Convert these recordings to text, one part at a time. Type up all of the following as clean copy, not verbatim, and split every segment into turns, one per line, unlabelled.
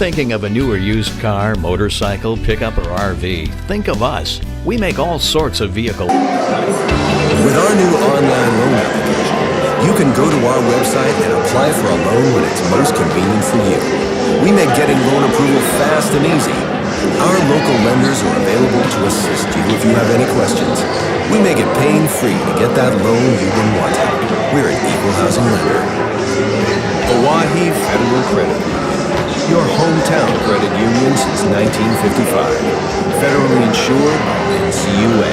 thinking of a new or used car, motorcycle, pickup, or RV, think of us. We make all sorts of vehicles.
With our new online loan application, you can go to our website and apply for a loan when it's most convenient for you. We make getting loan approval fast and easy. Our local lenders are available to assist you if you have any questions. We make it pain-free to get that loan you've been wanting. We're an equal housing lender. Oahe Federal Credit Union, your hometown credit union since 1955. Federally insured by NCUA.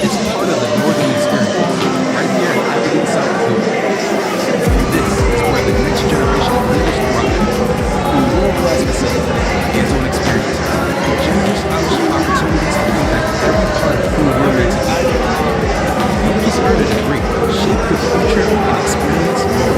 It's part of the Northern experience, right here in Abilene, South Dakota. This is where the next generation of leaders thrive. Through world-class facilities, hands-on experiences, and generous scholarship opportunities to impact every part of who we're meant to be. Don't just earn a degree, shape your future and experience more.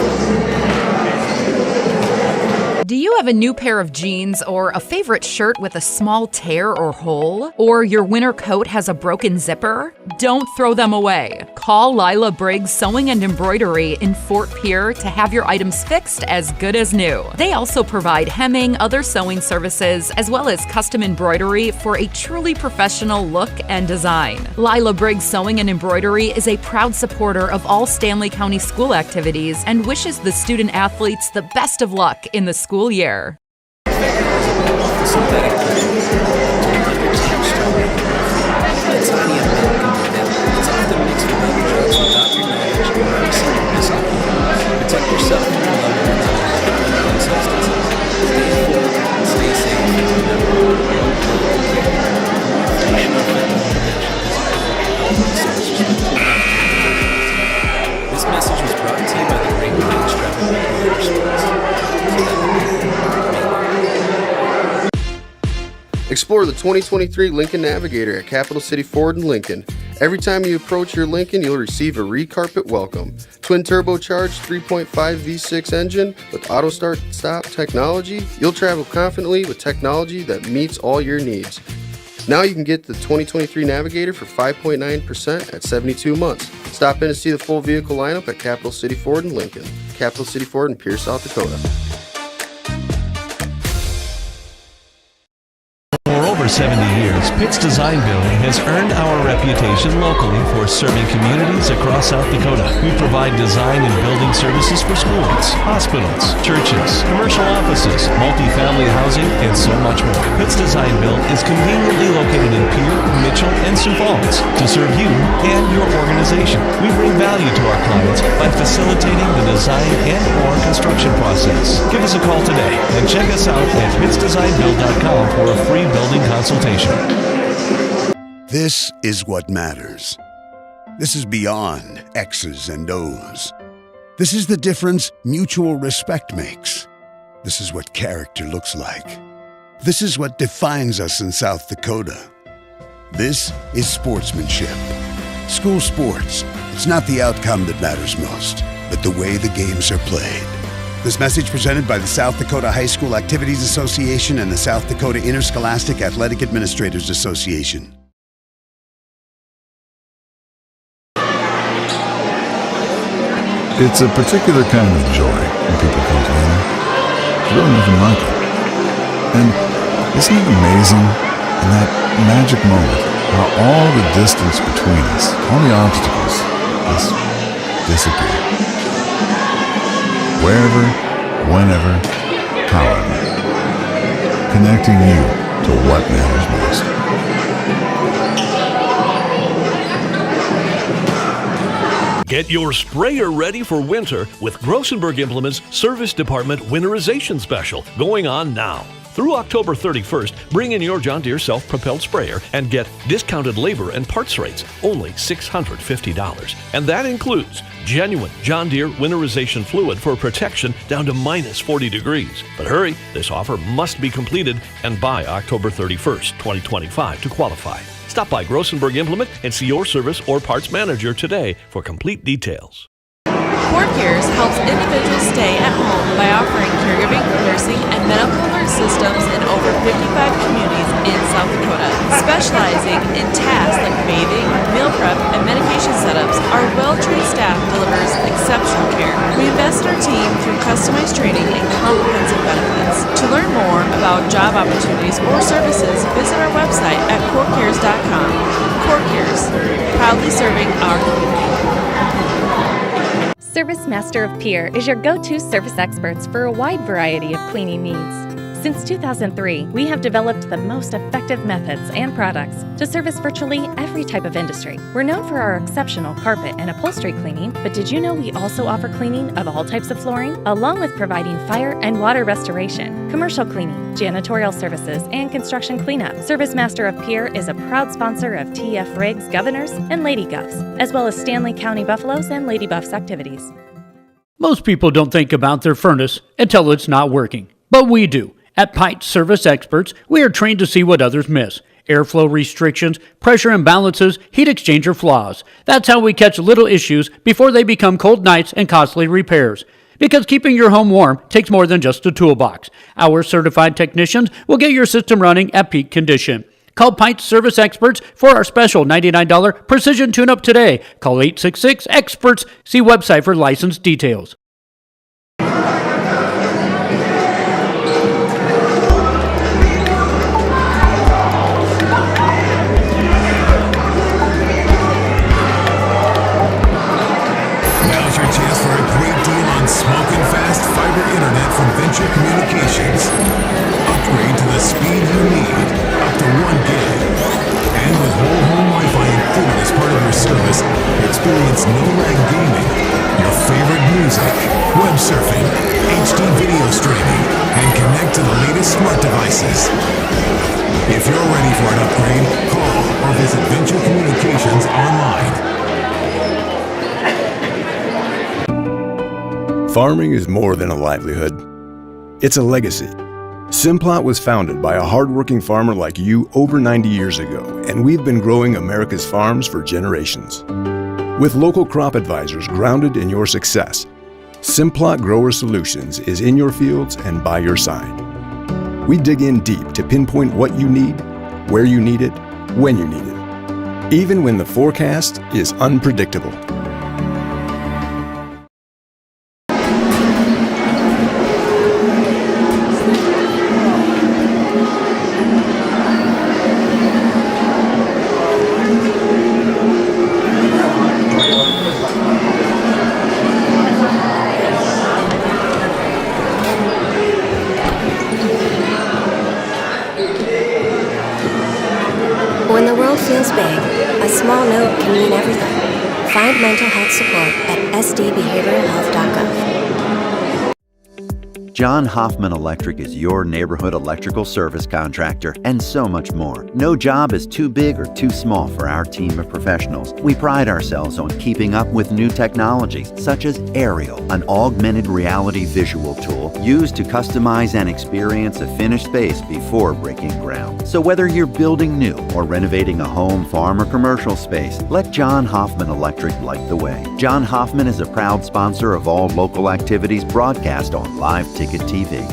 Do you have a new pair of jeans or a favorite shirt with a small tear or hole? Or your winter coat has a broken zipper? Don't throw them away. Call Lila Briggs Sewing and Embroidery in Fort Pierre to have your items fixed as good as new. They also provide hemming, other sewing services, as well as custom embroidery for a truly professional look and design. Lila Briggs Sewing and Embroidery is a proud supporter of all Stanley County school activities and wishes the student athletes the best of luck in the school year.
Protect yourself and your loved ones from substances. Stay informed, stay safe, and remember, this message was brought to you by the Great Plains Travel.
Explore the 2023 Lincoln Navigator at Capital City Ford in Lincoln. Every time you approach your Lincoln, you'll receive a re-carpet welcome. Twin turbocharged 3.5 V6 engine with auto start-stop technology, you'll travel confidently with technology that meets all your needs. Now you can get the 2023 Navigator for 5.9% at 72 months. Stop in to see the full vehicle lineup at Capital City Ford in Lincoln. Capital City Ford in Pierce, South Dakota.
For over 70 years, Pitt's Design Building has earned our reputation locally for serving communities across South Dakota. We provide design and building services for schools, hospitals, churches, commercial offices, multifamily housing, and so much more. Pitt's Design Build is conveniently located in Pierre, Mitchell, and Sioux Falls to serve you and your organization. We bring value to our clients by facilitating the design and/or construction process. Give us a call today and check us out at pittsdesignbuild.com for a free building consultation.
This is what matters. This is beyond X's and O's. This is the difference mutual respect makes. This is what character looks like. This is what defines us in South Dakota. This is sportsmanship. School sports, it's not the outcome that matters most, but the way the games are played. This message presented by the South Dakota High School Activities Association and the South Dakota Interscholastic Athletic Administrators Association.
It's a particular kind of joy when people come together. There's really nothing like it. And isn't it amazing in that magic moment how all the distance between us, all the obstacles, just disappear? Wherever, whenever, however. Connecting you to what matters most.
Get your sprayer ready for winter with Grossenberg Implements Service Department Winterization Special going on now. Through October 31st, bring in your John Deere self-propelled sprayer and get discounted labor and parts rates, only $650. And that includes genuine John Deere winterization fluid for protection down to minus 40 degrees. But hurry, this offer must be completed and by October 31st, 2025 to qualify. Stop by Grossenberg Implement and see your service or parts manager today for complete details.
Core Cares helps individuals stay at home by offering caregiving, nursing, and medical alert systems in over 55 communities in South Dakota. Specializing in tasks like bathing, meal prep, and medication setups, our well-trained staff delivers exceptional care. We invest in our team through customized training and comprehensive benefits. To learn more about job opportunities or services, visit our website at corecares.com. Core Cares, proudly serving our community.
Service Master of Pier is your go-to service experts for a wide variety of cleaning needs. Since 2003, we have developed the most effective methods and products to service virtually every type of industry. We're known for our exceptional carpet and upholstery cleaning, but did you know we also offer cleaning of all types of flooring, along with providing fire and water restoration, commercial cleaning, janitorial services, and construction cleanup. Service Master of Pier is a proud sponsor of TF Riggs Governors and Lady Govs, as well as Stanley County Buffaloes and Lady Buffs activities.
Most people don't think about their furnace until it's not working, but we do. At Pite Service Experts, we are trained to see what others miss. Airflow restrictions, pressure imbalances, heat exchanger flaws. That's how we catch little issues before they become cold nights and costly repairs. Because keeping your home warm takes more than just a toolbox. Our certified technicians will get your system running at peak condition. Call Pite Service Experts for our special $99 precision tune-up today. Call 866-EXPERTS. See website for license details.
Smoking fast fiber internet from Venture Communications. Upgrade to the speed you need, up to 1 gig. And with whole home Wi-Fi included as part of your service, experience no-lag gaming, your favorite music, web surfing, HD video streaming, and connect to the latest smart devices. If you're ready for an upgrade, call or visit Venture Communications online.
Farming is more than a livelihood. It's a legacy. Simplot was founded by a hardworking farmer like you over 90 years ago, and we've been growing America's farms for generations. With local crop advisors grounded in your success, Simplot Grower Solutions is in your fields and by your side. We dig in deep to pinpoint what you need, where you need it, when you need it, even when the forecast is unpredictable.
When the world feels big, a small note can mean everything. Find mental health support at sdbehavioralhealth.gov.
John Hoffman Electric is your neighborhood electrical service contractor, and so much more. No job is too big or too small for our team of professionals. We pride ourselves on keeping up with new technologies, such as Aerial, an augmented reality visual tool used to customize and experience a finished space before breaking ground. So whether you're building new or renovating a home, farm, or commercial space, let John Hoffman Electric light the way. John Hoffman is a proud sponsor of all local activities broadcast on Live Ticket TV.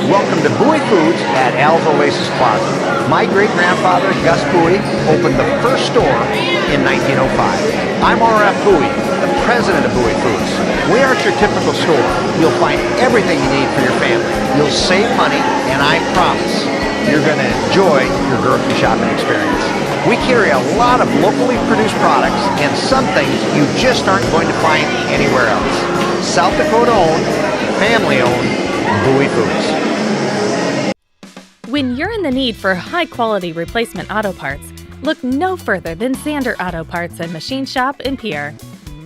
Welcome to Bowie Foods at Al's Oasis Plaza. My great-grandfather, Gus Bowie, opened the first store in 1905. I'm R.F. Bowie, the president of Bowie Foods. We aren't your typical store. You'll find everything you need for your family. You'll save money, and I promise you're going to enjoy your grocery shopping experience. We carry a lot of locally produced products and some things you just aren't going to find anywhere else. South Dakota owned, family owned, Bowie Foods.
When you're in the need for high-quality replacement auto parts, look no further than Zander Auto Parts and Machine Shop in Pierre.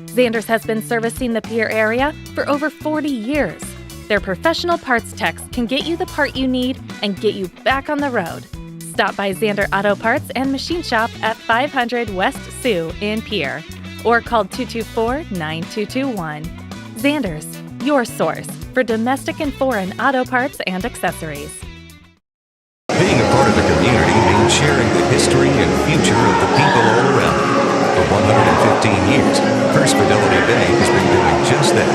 Zander's has been servicing the Pierre area for over 40 years. Their professional parts techs can get you the part you need and get you back on the road. Stop by Zander Auto Parts and Machine Shop at 500 West Sioux in Pierre or call 224-9221. Zander's, your source for domestic and foreign auto parts and accessories.
Being a part of the community means sharing the history and future of the people all around it. For 115 years, First Fidelity Bank has been doing just that,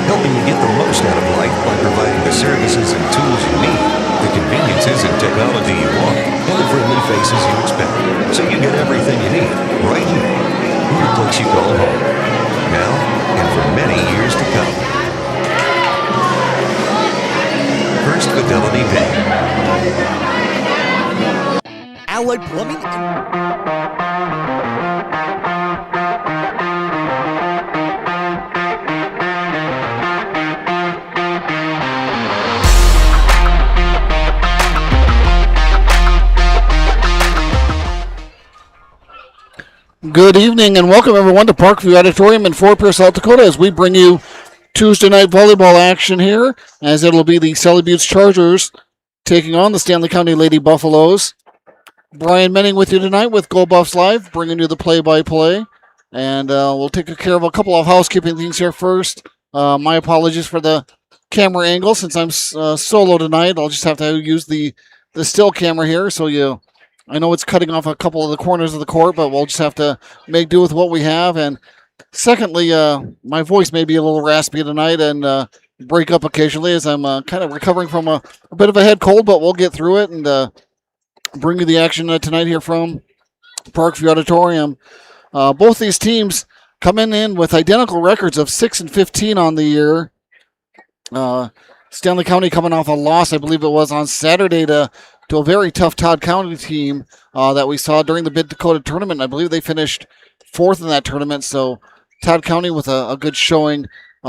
helping you get the most out of life by providing the services and tools you need, the conveniences and technology you want, and the friendly faces you expect, so you get everything you need right here in the place you call home, now and for many years to come. First Fidelity Bank.
Allied Plumbing.
Good evening and welcome everyone to Parkview Auditorium in Fort Pierce, South Dakota, as we bring you Tuesday night volleyball action here, as it'll be the Sully Buttes Chargers taking on the Stanley County Lady Buffaloes. Brian Menning with you tonight with Go Buffs Live, bringing you the play-by-play. And we'll take care of a couple of housekeeping things here first. My apologies for the camera angle. Since I'm solo tonight, I'll just have to use the still camera here. So I know it's cutting off a couple of the corners of the court, but we'll just have to make do with what we have. And secondly, my voice may be a little raspy tonight and break up occasionally as I'm kind of recovering from a bit of a head cold, but we'll get through it and bring you the action tonight here from Parkview Auditorium. Both these teams coming in with identical records of 6-15 on the year. Stanley County coming off a loss, I believe it was on Saturday, to a very tough Todd County team that we saw during the Mid-Dakota tournament. I believe they finished fourth in that tournament, so Todd County with a good showing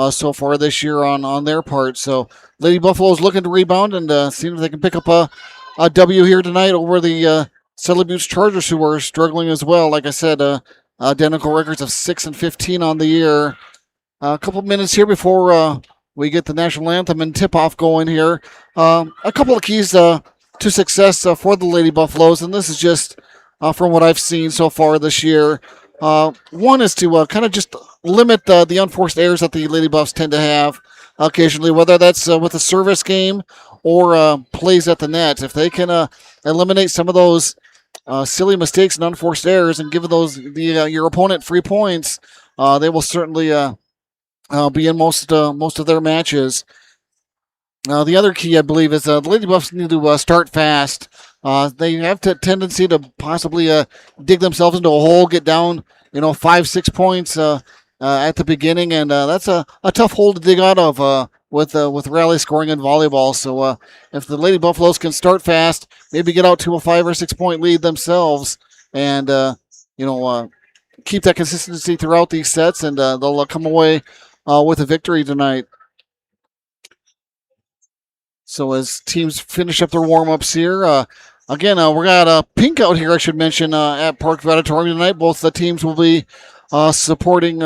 so far this year on their part. So Lady Buffaloes looking to rebound and seeing if they can pick up a W here tonight over the Sully Buttes Chargers, who are struggling as well. Like I said, identical records of 6-15 on the year. A couple minutes here before we get the national anthem and tip-off going here. A couple of keys to success for the Lady Buffaloes, and this is just from what I've seen so far this year. One is to kind of just limit the unforced errors that the Lady Buffs tend to have occasionally, whether that's with a service game or plays at the net. If they can eliminate some of those silly mistakes and unforced errors and give your opponent free points, they will certainly be in most of their matches. The other key, I believe, is the Lady Buffs need to start fast. They have a tendency to possibly dig themselves into a hole, get down 5-6 points at the beginning, and that's a tough hole to dig out of with rally scoring in volleyball. So if the Lady Buffaloes can start fast, maybe get out to a 5 or 6 point lead themselves, and keep that consistency throughout these sets, and they'll come away with a victory tonight. So as teams finish up their warm-ups here, again, we got a pink out here, I should mention, at Parkview Auditorium tonight. Both the teams will be supporting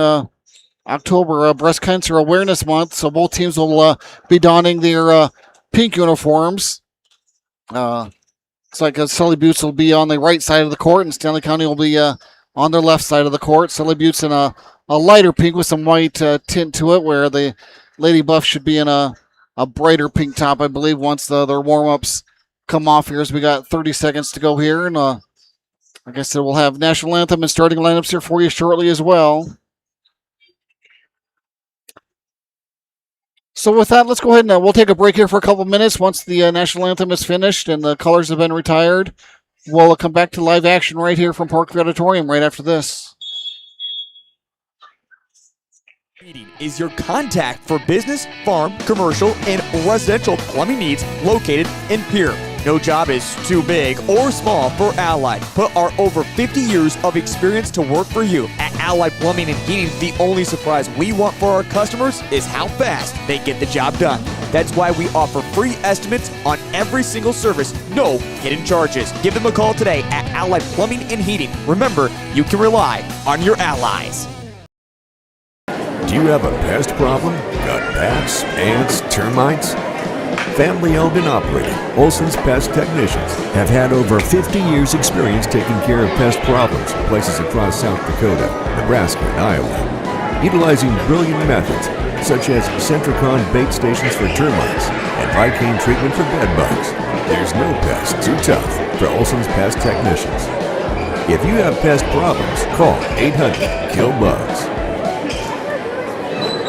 October Breast Cancer Awareness Month, so both teams will be donning their pink uniforms. It's like Sully Buttes will be on the right side of the court, and Stanley County will be on their left side of the court. Sully Buttes in a lighter pink with some white tint to it, where the Lady Buff should be in a brighter pink top, I believe, once their warm-ups come off here, as we got 30 seconds to go here. And like I said, we'll have national anthem and starting lineups here for you shortly as well. So with that, let's go ahead and we'll take a break here for a couple minutes. Once the national anthem is finished and the colors have been retired, we'll come back to live action right here from Parkview Auditorium right after this.
Is your contact for business, farm, commercial, and residential plumbing needs located in Pierre. No job is too big or small for Allied. Put our over 50 years of experience to work for you. At Allied Plumbing and Heating, the only surprise we want for our customers is how fast they get the job done. That's why we offer free estimates on every single service, no hidden charges. Give them a call today at Allied Plumbing and Heating. Remember, you can rely on your allies.
Do you have a pest problem? Got bats, ants, termites? Family-owned and operated, Olson's Pest Technicians have had over 50 years' experience taking care of pest problems in places across South Dakota, Nebraska, and Iowa. Utilizing brilliant methods such as Centricon bait stations for termites and Vicane treatment for bed bugs, there's no pest too tough for Olson's Pest Technicians. If you have pest problems, call 800-KILL-BUGS.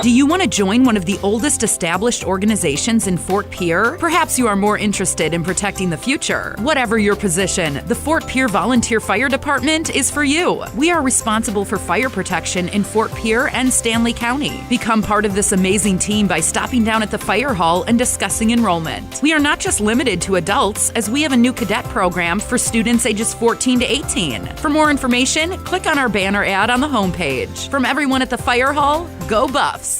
Do you want to join one of the oldest established organizations in Fort Pierre? Perhaps you are more interested in protecting the future. Whatever your position, the Fort Pierre Volunteer Fire Department is for you. We are responsible for fire protection in Fort Pierre and Stanley County. Become part of this amazing team by stopping down at the fire hall and discussing enrollment. We are not just limited to adults, as we have a new cadet program for students ages 14 to 18. For more information, click on our banner ad on the homepage. From everyone at the fire hall, go Buffs!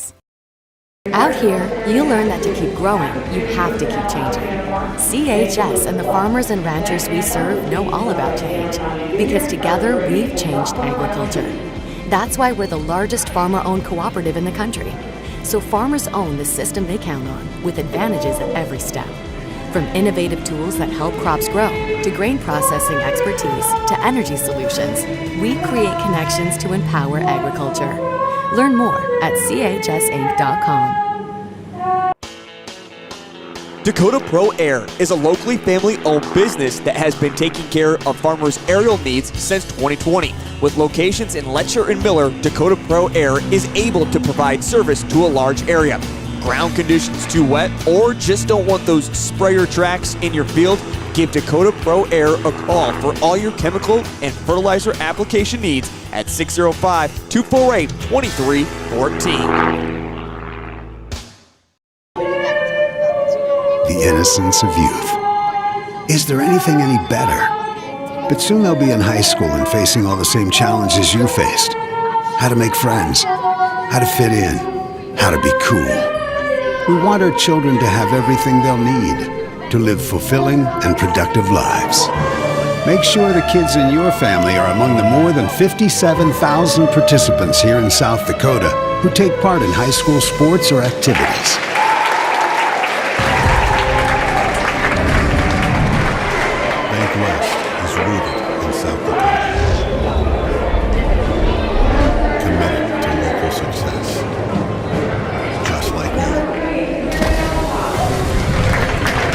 Out here, you learn that to keep growing, you have to keep changing. CHS and the farmers and ranchers we serve know all about change, because together we've changed agriculture. That's why we're the largest farmer-owned cooperative in the country. So farmers own the system they count on, with advantages at every step. From innovative tools that help crops grow, to grain processing expertise, to energy solutions, we create connections to empower agriculture. Learn more at chsinc.com.
Dakota Pro Air is a locally family-owned business that has been taking care of farmers' aerial needs since 2020. With locations in Letcher and Miller, Dakota Pro Air is able to provide service to a large area. Ground conditions too wet, or just don't want those sprayer tracks in your field? Give Dakota Pro Air a call for all your chemical and fertilizer application needs at 605-248-2314.
The innocence of youth. Is there anything any better? But soon they'll be in high school and facing all the same challenges you faced. How to make friends, how to fit in, how to be cool. We want our children to have everything they'll need to live fulfilling and productive lives. Make sure the kids in your family are among the more than 57,000 participants here in South Dakota who take part in high school sports or activities.
West is rooted in South Dakota. Committed to local success. Just like you.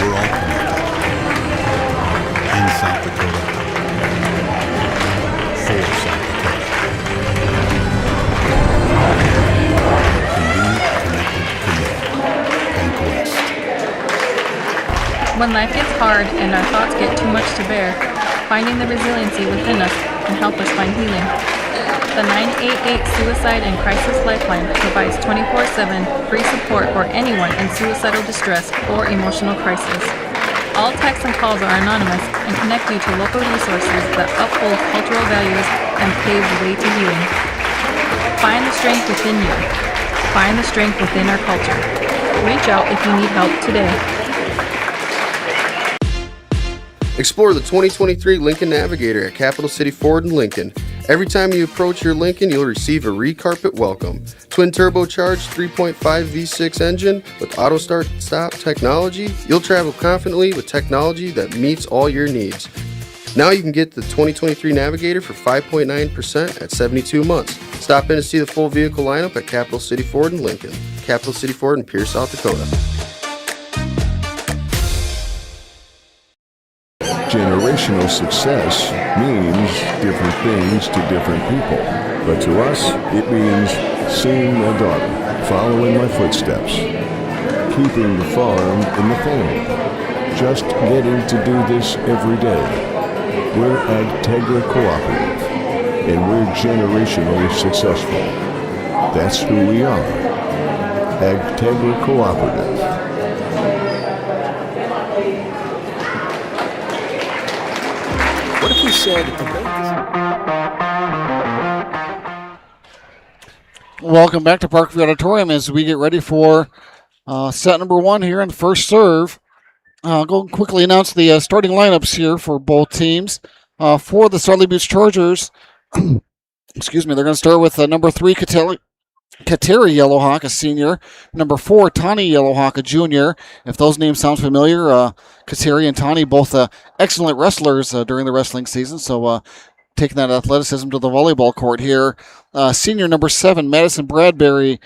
We're all connected. In South Dakota. For South Dakota. Convenient, connected, committed. Bank West.
When life gets hard and our thoughts get too much to bear, finding the resiliency within us can help us find healing. The 988 Suicide and Crisis Lifeline provides 24/7 free support for anyone in suicidal distress or emotional crisis. All texts and calls are anonymous and connect you to local resources that uphold cultural values and pave the way to healing. Find the strength within you. Find the strength within our culture. Reach out if you need help today.
Explore the 2023 Lincoln Navigator at Capital City Ford in Lincoln. Every time you approach your Lincoln, you'll receive a recarpet welcome. Twin turbocharged 3.5 V6 engine with auto start-stop technology, you'll travel confidently with technology that meets all your needs. Now you can get the 2023 Navigator for 5.9% at 72 months. Stop in to see the full vehicle lineup at Capital City Ford in Lincoln. Capital City Ford in Pierce, South Dakota.
Generational success means different things to different people. But to us, it means seeing my daughter, following my footsteps, keeping the farm in the family, just getting to do this every day. We're Agtegra Cooperative, and we're generationally successful. That's who we are. Agtegra Cooperative.
What if we said
Welcome back to Parkview Auditorium as we get ready for set number one here in first serve. I'll go quickly announce the starting lineups here for both teams. For the Sully Chargers, excuse me, they're going to start with number 3, Kateri Yellowhawk, a senior. Number 4, Tani Yellowhawk, a junior. If those names sound familiar, Kateri and Tani, both excellent wrestlers during the wrestling season. So taking that athleticism to the volleyball court here. Senior number 7, Madison Bradbury.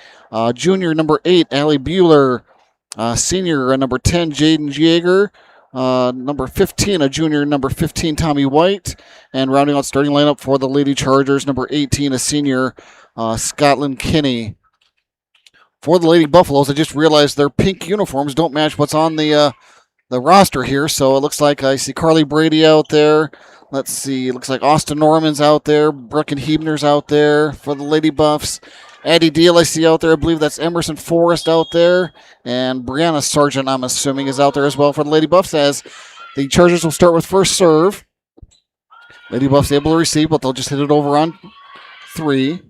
Junior number 8, Allie Bueller. Senior number 10, Jaden Jaeger. Number 15, a junior, number 15, Tommy White. And rounding out starting lineup for the Lady Chargers, number 18, a senior, Scotland Kinney. for the Lady Buffaloes. I just realized their pink uniforms don't match what's on the roster here. So it looks like I see Carly Brady out there. Let's see. It looks like Austin Norman's out there. Brooke and Hebner's out there for the Lady Buffs. Addie Deal I see out there. I believe that's Emerson Forrest out there. And Brianna Sargent, I'm assuming, is out there as well for the Lady Buffs, as the Chargers will start with first serve. Lady Buffs able to receive, but they'll just hit it over on 3.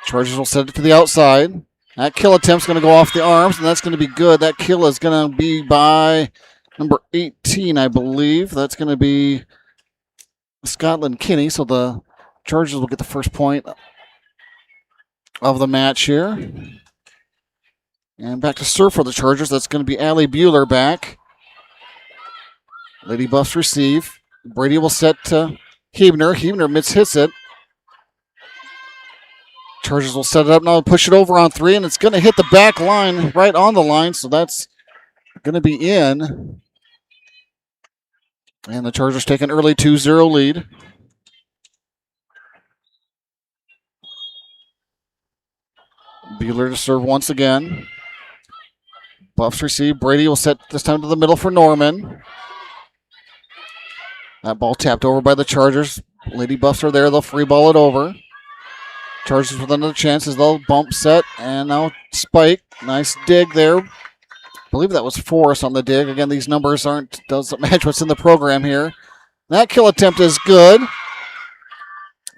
Chargers will set it to the outside. That kill attempt's going to go off the arms, and that's going to be good. That kill is going to be by number 18, I believe. That's going to be Scotland Kinney, so the Chargers will get the first point of the match here. And back to serve for the Chargers. That's going to be Allie Bueller back. Lady Buffs receive. Brady will set to Hebner. Hebner hits it. Chargers will set it up now, push it over on 3, and it's going to hit the back line, right on the line, so that's going to be in. And the Chargers take an early 2-0 lead. Bueller to serve once again. Buffs receive. Brady will set this time to the middle for Norman. That ball tapped over by the Chargers. Lady Buffs are there. They'll free ball it over. Chargers with another chance as they'll bump set. And now Spike. Nice dig there. I believe that was Forrest on the dig. Again, these numbers doesn't match what's in the program here. That kill attempt is good.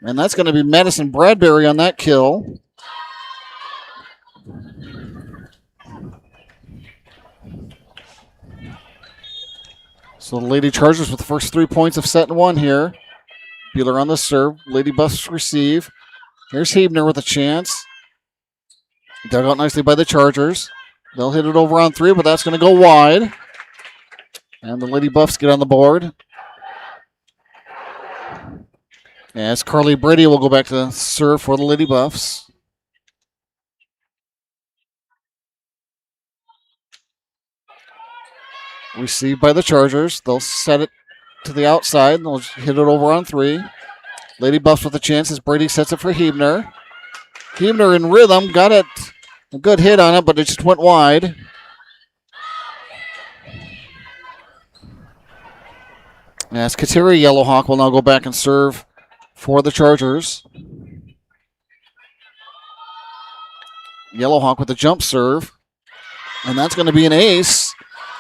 And that's going to be Madison Bradbury on that kill. So the Lady Chargers with the first 3 points of set and 1 here. Bueller on the serve. Lady Buffs receive. Here's Hebner with a chance. Dug out nicely by the Chargers. They'll hit it over on 3, but that's going to go wide. And the Lady Buffs get on the board. As Carly Brady will go back to serve for the Lady Buffs. Received by the Chargers. They'll set it to the outside. They'll hit it over on 3. Lady Buffs with a chance as Brady sets it for Hebner. Hebner in rhythm. Got it. A good hit on it, but it just went wide. As Kateri Yellowhawk will now go back and serve for the Chargers. Yellowhawk with a jump serve. And that's going to be an ace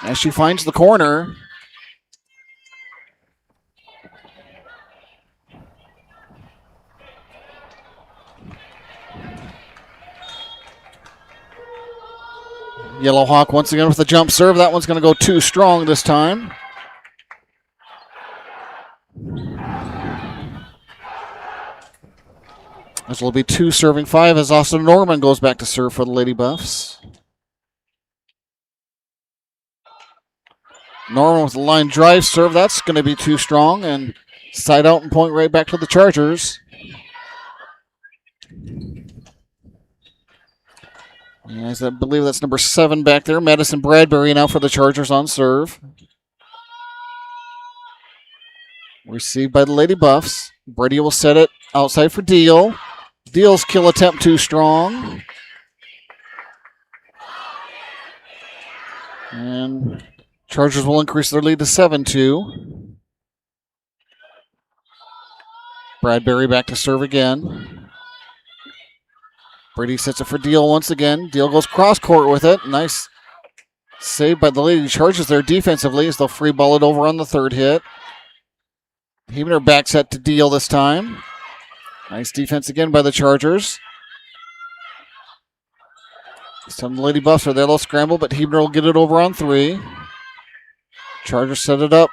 as she finds the corner. Yellowhawk once again with a jump serve. That one's going to go too strong this time. This will be 2 serving 5 as Austin Norman goes back to serve for the Lady Buffs. Norman with the line drive serve. That's going to be too strong. And side out and point right back to the Chargers. Yes, I believe that's number 7 back there. Madison Bradbury now for the Chargers on serve. Received by the Lady Buffs. Brady will set it outside for Deal. Deal's kill attempt too strong. And Chargers will increase their lead to 7-2. Bradbury back to serve again. Brady sets it for Deal once again. Deal goes cross court with it. Nice save by the Lady Chargers there defensively as they'll free ball it over on the 3rd hit. Hebner back set to Deal this time. Nice defense again by the Chargers. This time the Lady Buffs are there. They'll scramble, but Hebner will get it over on 3. Chargers set it up.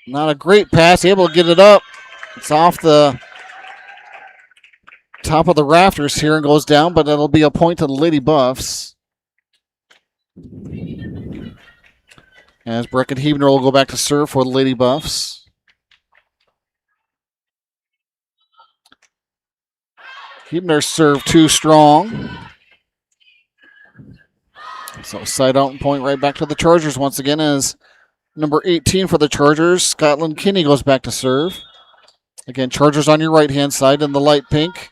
Not a great pass. Able to get it up. It's off the top of the rafters here and goes down, but it'll be a point to the Lady Buffs. As Brecken Hebner will go back to serve for the Lady Buffs. Hebner serve too strong. So side out and point right back to the Chargers once again as number 18 for the Chargers, Scotland Kinney, goes back to serve. Again, Chargers on your right-hand side in the light pink.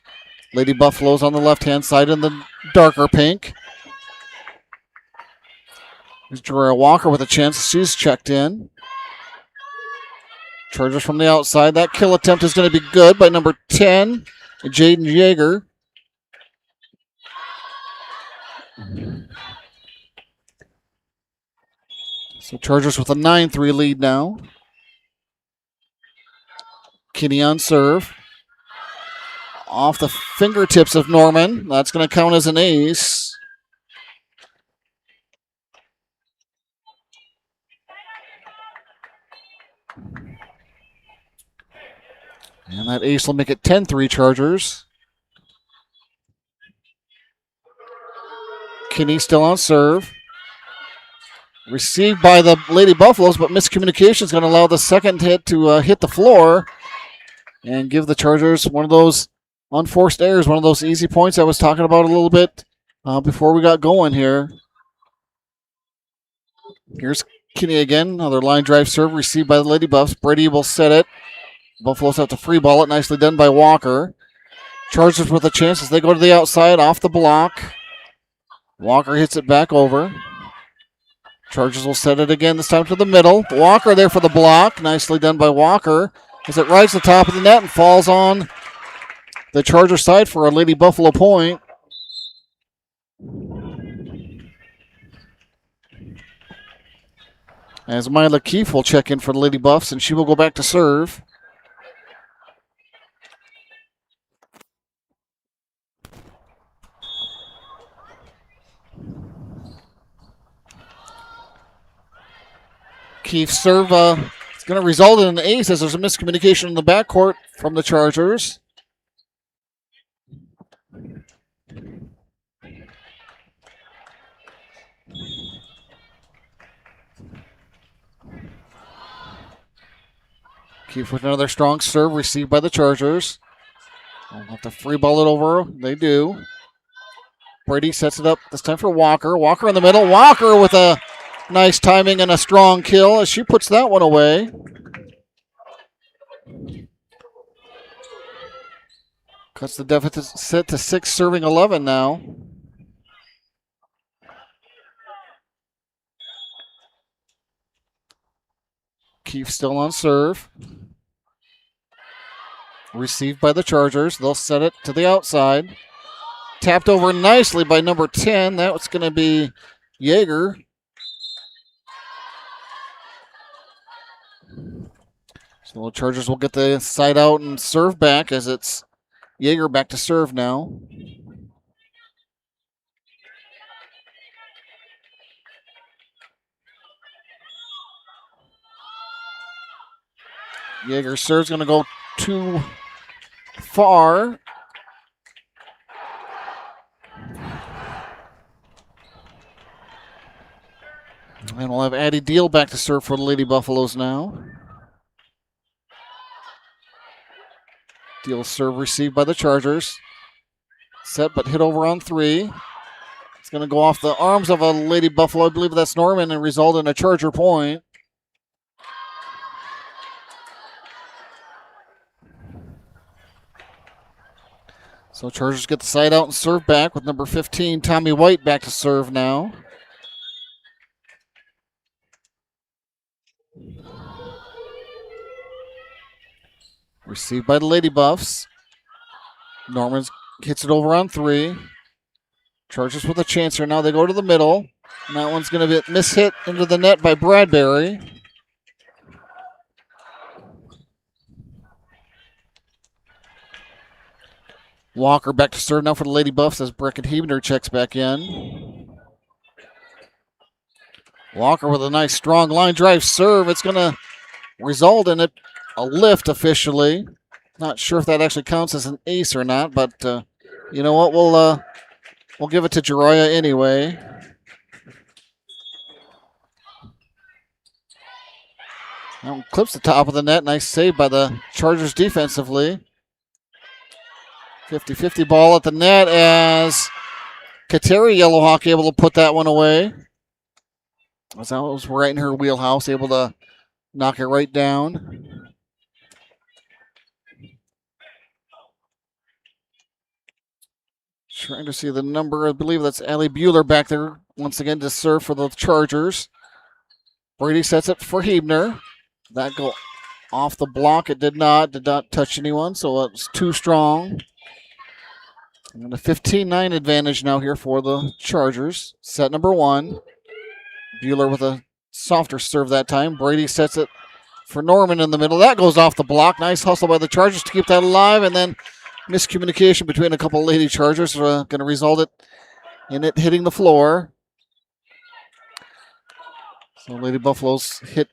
Lady Buffaloes on the left-hand side in the darker pink. Here's Jerry Walker with a chance. She's checked in. Chargers from the outside. That kill attempt is going to be good by number 10, Jaden Yeager. So Chargers with a 9-3 lead now. Kinney on serve. Off the fingertips of Norman. That's going to count as an ace. And that ace will make it 10-3 Chargers. Kinney still on serve. Received by the Lady Buffaloes, but miscommunication is going to allow the second hit to hit the floor and give the Chargers one of those unforced errors, one of those easy points I was talking about a little bit before we got going here. Here's Kinney again, another line drive serve received by the Lady Buffs. Brady will set it. Buffaloes have to free ball it, nicely done by Walker. Chargers with a chance as they go to the outside, off the block. Walker hits it back over. Chargers will set it again, this time to the middle. Walker there for the block. Nicely done by Walker as it rides the top of the net and falls on the Charger side for a Lady Buffalo point. As Myla Keefe will check in for the Lady Buffs, and she will go back to serve. Keefe's serve is going to result in an ace as there's a miscommunication in the backcourt from the Chargers. Keefe with another strong serve received by the Chargers. They'll have to free ball it over. They do. Brady sets it up this time for Walker. Walker in the middle. Walker with a nice timing and a strong kill as she puts that one away. Cuts the deficit to 6, serving 11 now. Keefe still on serve. Received by the Chargers. They'll set it to the outside. Tapped over nicely by number 10. That's going to be Yeager. So the Chargers will get the side out and serve back as it's Yeager back to serve now. Yeager serve's going to go too far. And we'll have Addie Deal back to serve for the Lady Buffaloes now. Deal serve received by the Chargers. Set but hit over on 3. It's going to go off the arms of a Lady Buffalo. I believe that's Norman and result in a Charger point. So Chargers get the side out and serve back with number 15, Tommy White, back to serve now. Received by the Lady Buffs. Norman hits it over on 3. Chargers with a chance here now. They go to the middle. And that one's going to be mishit into the net by Bradbury. Walker back to serve now for the Lady Buffs as Brecken Huebner checks back in. Walker with a nice strong line drive serve. It's going to result in a lift officially. Not sure if that actually counts as an ace or not, but you know what? We'll give it to Jiraiya anyway. That one clips the top of the net. Nice save by the Chargers defensively. 50-50 ball at the net as Kateri Yellowhawk able to put that one away. That was right in her wheelhouse, able to knock it right down. Trying to see the number. I believe that's Allie Bueller back there once again to serve for the Chargers. Brady sets it for Hebner. That go off the block. It did not touch anyone, so it's too strong. And a 15-9 advantage now here for the Chargers. Set number 1. Bueller with a softer serve that time. Brady sets it for Norman in the middle. That goes off the block. Nice hustle by the Chargers to keep that alive, and then miscommunication between a couple of Lady Chargers going to result in it hitting the floor. So Lady Buffaloes hit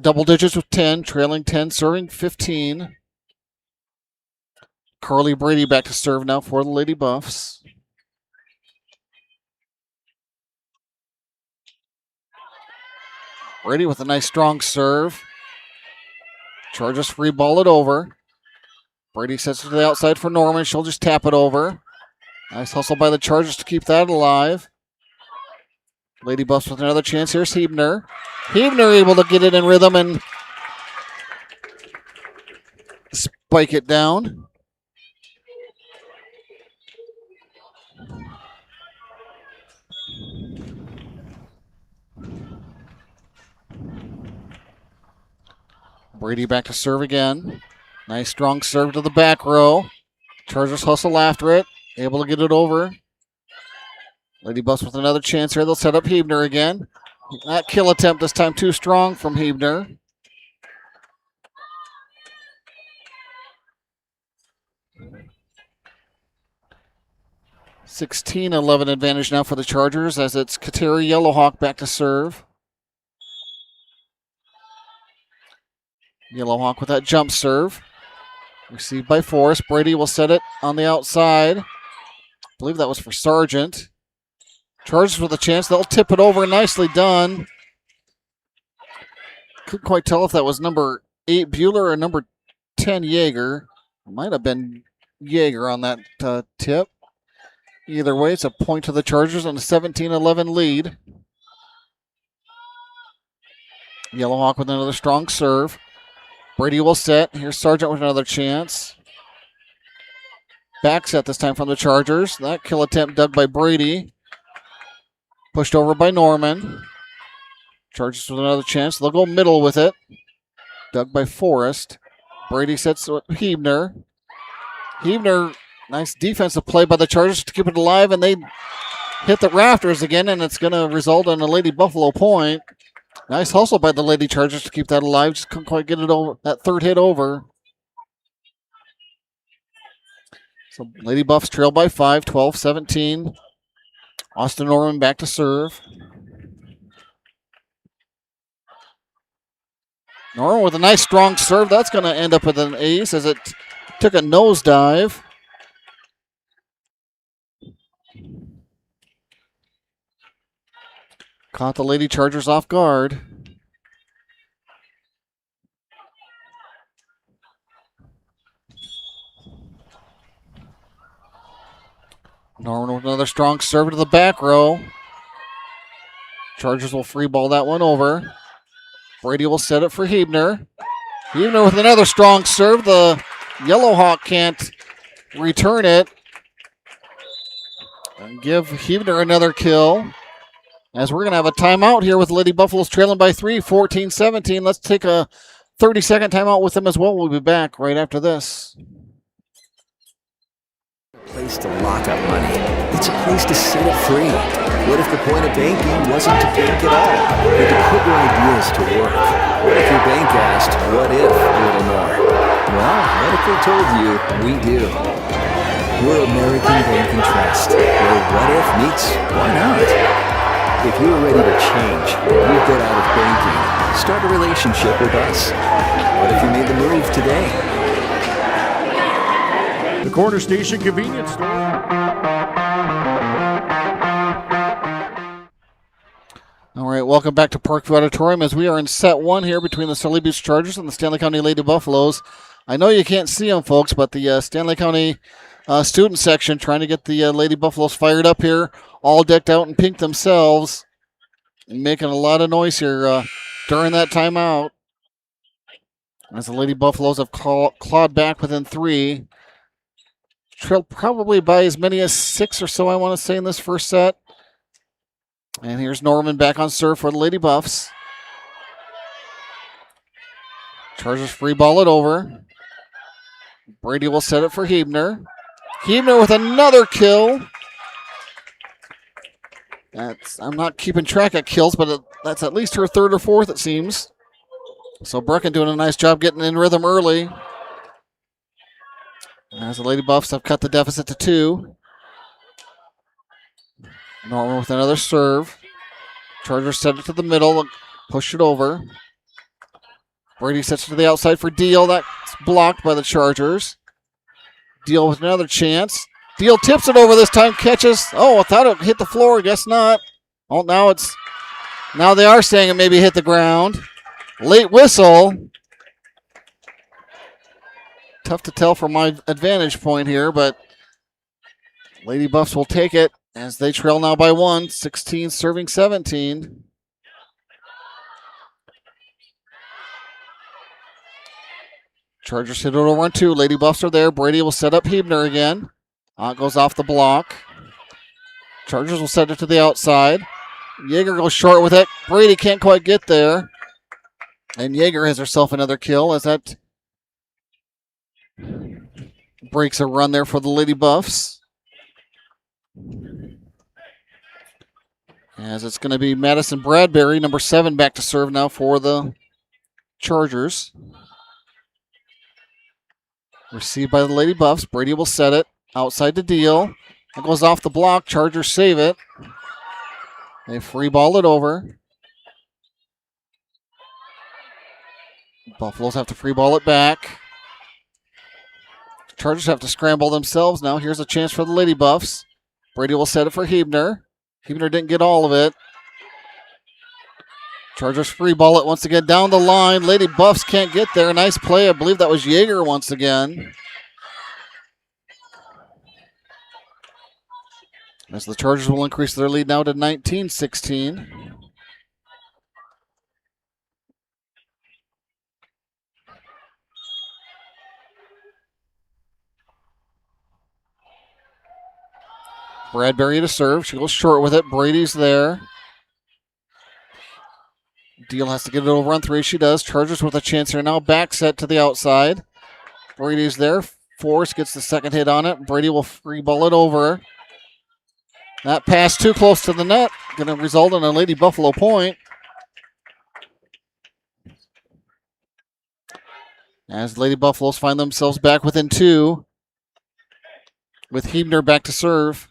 double digits with 10, trailing 10, serving 15. Carly Brady back to serve now for the Lady Buffs. Brady with a nice strong serve. Chargers free ball it over. Brady sets it to the outside for Norman. She'll just tap it over. Nice hustle by the Chargers to keep that alive. Lady Buffs with another chance. Here's Hebner. Hebner able to get it in rhythm and spike it down. Brady back to serve again. Nice strong serve to the back row. Chargers hustle after it. Able to get it over. Lady Buffs with another chance here. They'll set up Hebner again. That kill attempt this time too strong from Hebner. (16-11) advantage now for the Chargers as it's Kateri Yellowhawk back to serve. Yellowhawk with that jump serve. Received by Forrest. Brady will set it on the outside. I believe that was for Sargent. Chargers with a chance. They'll tip it over. Nicely done. Couldn't quite tell if that was number 8 Bueller or number 10 Yeager. Might have been Yeager on that tip. Either way, it's a point to the Chargers on a 17-11 lead. Yellowhawk with another strong serve. Brady will set. Here's Sargent with another chance. Back set this time from the Chargers. That kill attempt dug by Brady. Pushed over by Norman. Chargers with another chance. They'll go middle with it. Dug by Forrest. Brady sets with Hebner. Hebner, nice defensive play by the Chargers to keep it alive, and they hit the rafters again, and it's going to result in a Lady Buffalo point. Nice hustle by the Lady Chargers to keep that alive. Just couldn't quite get it over. That third hit over. So Lady Buffs trail by 5, 12-17. Austin Norman back to serve. Norman with a nice strong serve. That's going to end up with an ace as it took a nosedive. Caught the Lady Chargers off guard. Norman with another strong serve to the back row. Chargers will free ball that one over. Brady will set it for Hebner. Hebner with another strong serve. The Yellowhawk can't return it. And give Hebner another kill. As we're going to have a timeout here with Lady Buffaloes trailing by 3, 14-17. Let's take a 30-second timeout with them as well. We'll be back right after this.
Place to lock up money. It's a place to set it free. What if the point of banking wasn't to bank at all, but to put your ideas to work? What if your bank asked, what if a little more? Well, what if they told you, we do? We're American Bank and Trust, where what if meets why not? If you are ready to change what you get out of banking, start a relationship with us. What if you made the move today?
The Corner Station Convenience Store.
All right, welcome back to Parkview Auditorium as we are in set 1 here between the Sully Beach Chargers and the Stanley County Lady Buffaloes. I know you can't see them, folks, but the Stanley County student section trying to get the Lady Buffaloes fired up here, all decked out in pink themselves, and making a lot of noise here during that timeout. As the Lady Buffaloes have clawed back within 3. trailed probably by as many as 6 or so, I want to say, in this first set. And here's Norman back on serve for the Lady Buffs. Chargers free ball it over. Brady will set it for Hebner. Hebner with another kill. I'm not keeping track of kills, but that's at least her third or fourth, it seems. So Brecken doing a nice job getting in rhythm early. As the Lady Buffs have cut the deficit to 2. Norman with another serve. Chargers set it to the middle, push it over. Brady sets it to the outside for Deal. That's blocked by the Chargers. Deal with another chance. Deal tips it over this time, catches. Oh, I thought it hit the floor. Guess not. Oh, now they are saying it maybe hit the ground. Late whistle. Tough to tell from my advantage point here, but Lady Buffs will take it as they trail now by 1, 16 serving 17. Chargers hit it over on 2. Lady Buffs are there. Brady will set up Hebner again. It goes off the block. Chargers will set it to the outside. Yeager goes short with it. Brady can't quite get there. And Yeager has herself another kill as that breaks a run there for the Lady Buffs. As it's going to be Madison Bradbury, number 7, back to serve now for the Chargers. Received by the Lady Buffs. Brady will set it. Outside to Deal. It goes off the block. Chargers save it. They free ball it over. Buffaloes have to free ball it back. Chargers have to scramble themselves now. Here's a chance for the Lady Buffs. Brady will set it for Hebner. Hebner didn't get all of it. Chargers free ball it once again down the line. Lady Buffs can't get there. Nice play. I believe that was Yeager once again. As the Chargers will increase their lead now to 19-16. Bradbury to serve. She goes short with it. Brady's there. Deal has to get it over on 3. She does. Chargers with a chance here now. Back set to the outside. Brady's there. Force gets the second hit on it. Brady will free ball it over. That pass too close to the net. Going to result in a Lady Buffalo point. As Lady Buffaloes find themselves back within 2. With Hebner back to serve.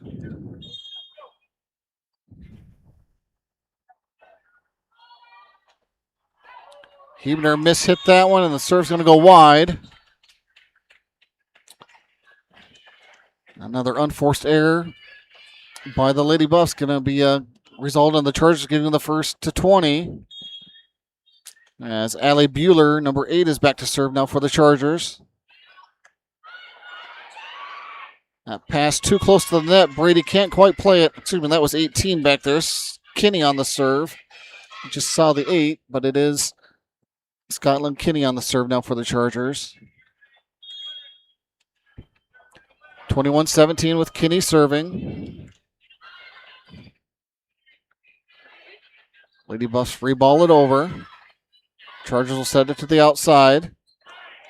Hebner mishit that one, and the serve's going to go wide. Another unforced error by the Lady Buffs going to be a result in the Chargers getting the first to 20. As Allie Bueller, number 8, is back to serve now for the Chargers. That pass too close to the net. Brady can't quite play it. Excuse me, that was 18 back there. Kinney on the serve. You just saw the 8, but it is Scotland Kinney on the serve now for the Chargers. 21-17 with Kinney serving. Lady Buffs free ball it over. Chargers will set it to the outside.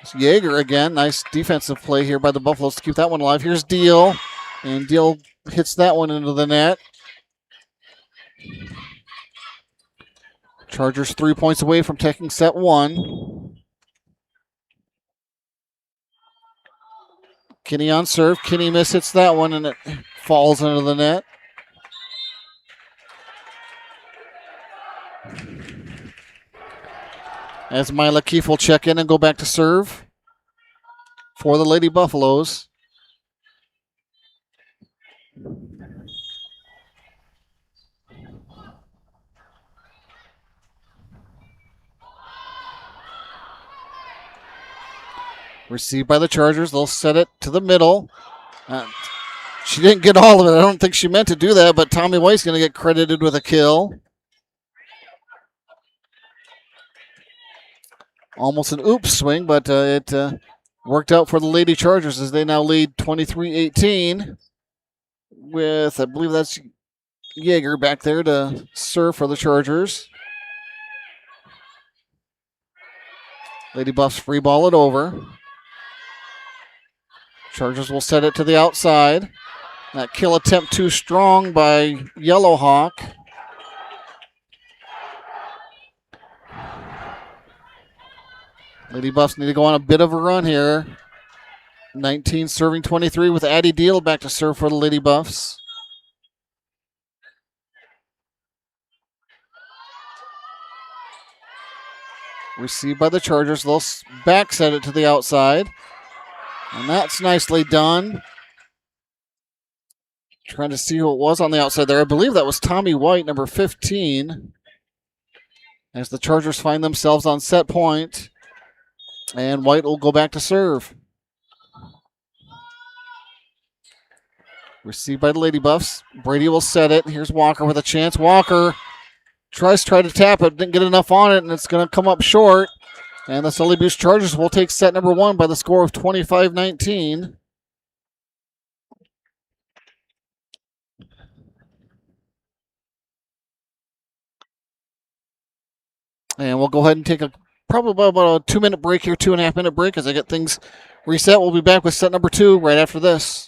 It's Yeager again. Nice defensive play here by the Buffaloes to keep that one alive. Here's Deal. And Deal hits that one into the net. Chargers 3 points away from taking set 1. Kinney on serve. Kinney mishits that one and it falls into the net. As Mila Keefe will check in and go back to serve for the Lady Buffaloes. Received by the Chargers. They'll set it to the middle. She didn't get all of it. I don't think she meant to do that, but Tommy White's going to get credited with a kill. Almost an oops swing, but it worked out for the Lady Chargers as they now lead 23-18 with, I believe that's Yeager back there to serve for the Chargers. Lady Buffs free ball it over. Chargers will set it to the outside. That kill attempt too strong by Yellowhawk. Lady Buffs need to go on a bit of a run here. 19 serving 23 with Addie Deal back to serve for the Lady Buffs. Received by the Chargers. They'll back set it to the outside. And that's nicely done. Trying to see who it was on the outside there. I believe that was Tommy White, number 15. As the Chargers find themselves on set point. And White will go back to serve. Received by the Lady Buffs. Brady will set it. Here's Walker with a chance. Walker tries to tap it. Didn't get enough on it, and it's going to come up short. And the Sully Boost Chargers will take set number 1 by the score of 25-19. And we'll go ahead and take probably about a 2-minute break here, 2.5-minute break as I get things reset. We'll be back with set number 2 right after this.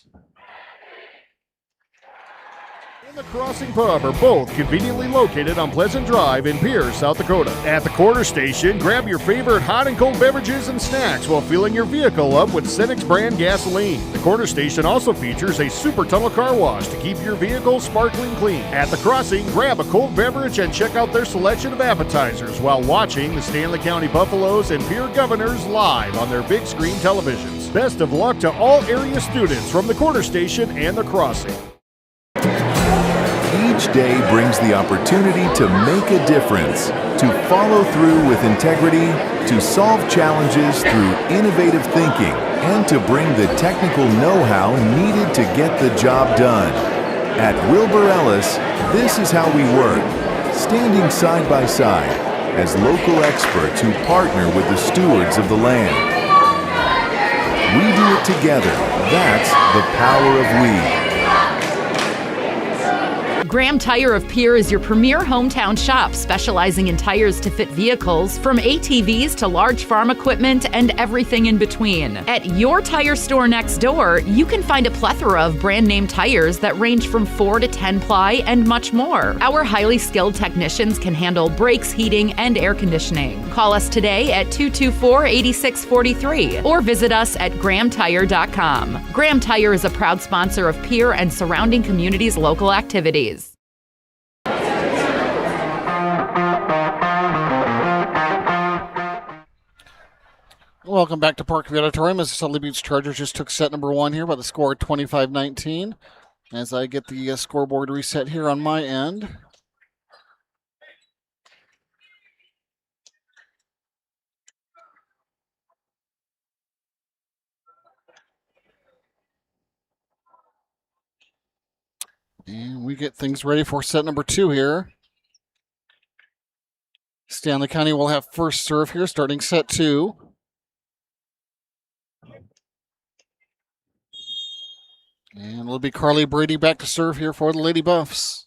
The Crossing Pub are both conveniently located on Pleasant Drive in Pierce, South Dakota. At the Corner Station, grab your favorite hot and cold beverages and snacks while filling your vehicle up with Cenex brand gasoline. The Corner Station also features a super tunnel car wash to keep your vehicle sparkling clean. At the Crossing, grab a cold beverage and check out their selection of appetizers while watching the Stanley County Buffaloes and Pierre Governors live on their big screen televisions. Best of luck to all area students from the Corner Station and the Crossing.
Each day brings the opportunity to make a difference, to follow through with integrity, to solve challenges through innovative thinking, and to bring the technical know-how needed to get the job done. At Wilbur Ellis, this is how we work, standing side by side as local experts who partner with the stewards of the land. We do it together. That's the power of we.
Graham Tire of Pierre is your premier hometown shop, specializing in tires to fit vehicles, from ATVs to large farm equipment and everything in between. At your tire store next door, you can find a plethora of brand name tires that range from 4 to 10 ply and much more. Our highly skilled technicians can handle brakes, heating, and air conditioning. Call us today at 224-8643 or visit us at grahamtire.com. Graham Tire is a proud sponsor of Pierre and surrounding communities' local activities.
Welcome back to Parkview Auditorium as the Sully Beach Chargers just took set number 1 here by the score of 25-19. As I get the scoreboard reset here on my end. And we get things ready for set number 2 here. Stanley County will have first serve here, starting set 2. And it'll be Carly Brady back to serve here for the Lady Buffs.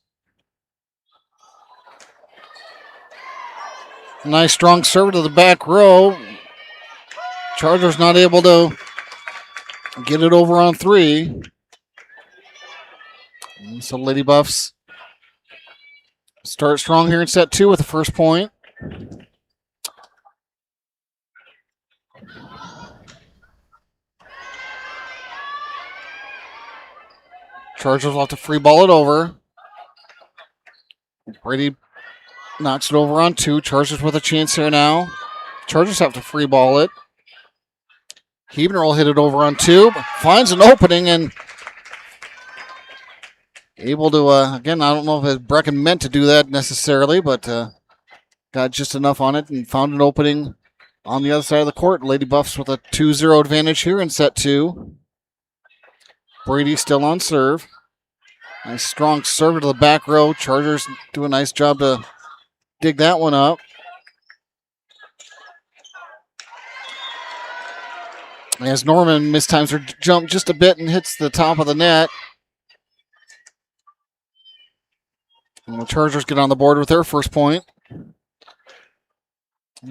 Nice strong serve to the back row. Chargers not able to get it over on 3. And so Lady Buffs start strong here in set 2 with the first point. Chargers will have to free ball it over. Brady knocks it over on 2. Chargers with a chance here now. Chargers have to free ball it. Huebner will hit it over on 2. Finds an opening and able to, again, I don't know if Brecken meant to do that necessarily, but got just enough on it and found an opening on the other side of the court. Lady Buffs with a 2-0 advantage here in set 2. Brady still on serve. Nice strong serve to the back row. Chargers do a nice job to dig that one up. As Norman mistimes her jump just a bit and hits the top of the net. And the Chargers get on the board with their first point. And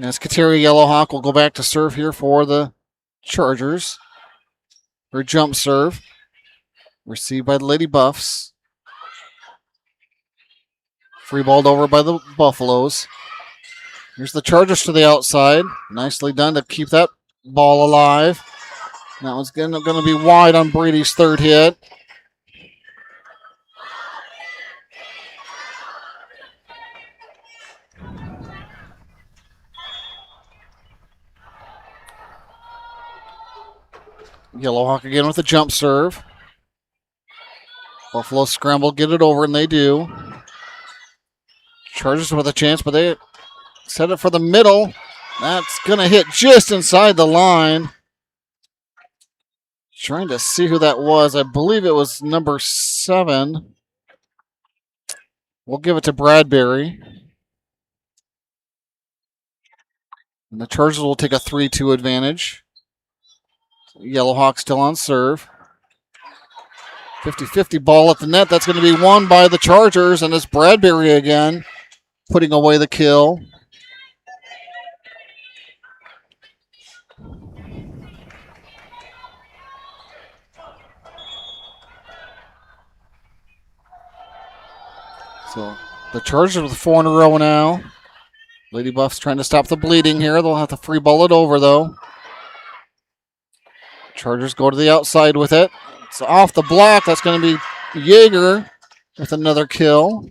as Kateri Yellowhawk will go back to serve here for the Chargers. Her jump serve. Received by the Lady Buffs. Free balled over by the Buffaloes. Here's the Chargers to the outside. Nicely done to keep that ball alive. That one's going to be wide on Brady's third hit. Yellowhawk again with a jump serve. Buffalo scramble, get it over, and they do. Chargers with a chance, but they set it for the middle. That's going to hit just inside the line. Trying to see who that was. I believe it was number 7. We'll give it to Bradbury. And the Chargers will take a 3-2 advantage. Yellowhawk still on serve. 50-50 ball at the net. That's going to be won by the Chargers, and it's Bradbury again putting away the kill. So the Chargers with 4 in a row now. Lady Buffs trying to stop the bleeding here. They'll have to free ball it over, though. Chargers go to the outside with it. It's off the block. That's going to be Yeager with another kill.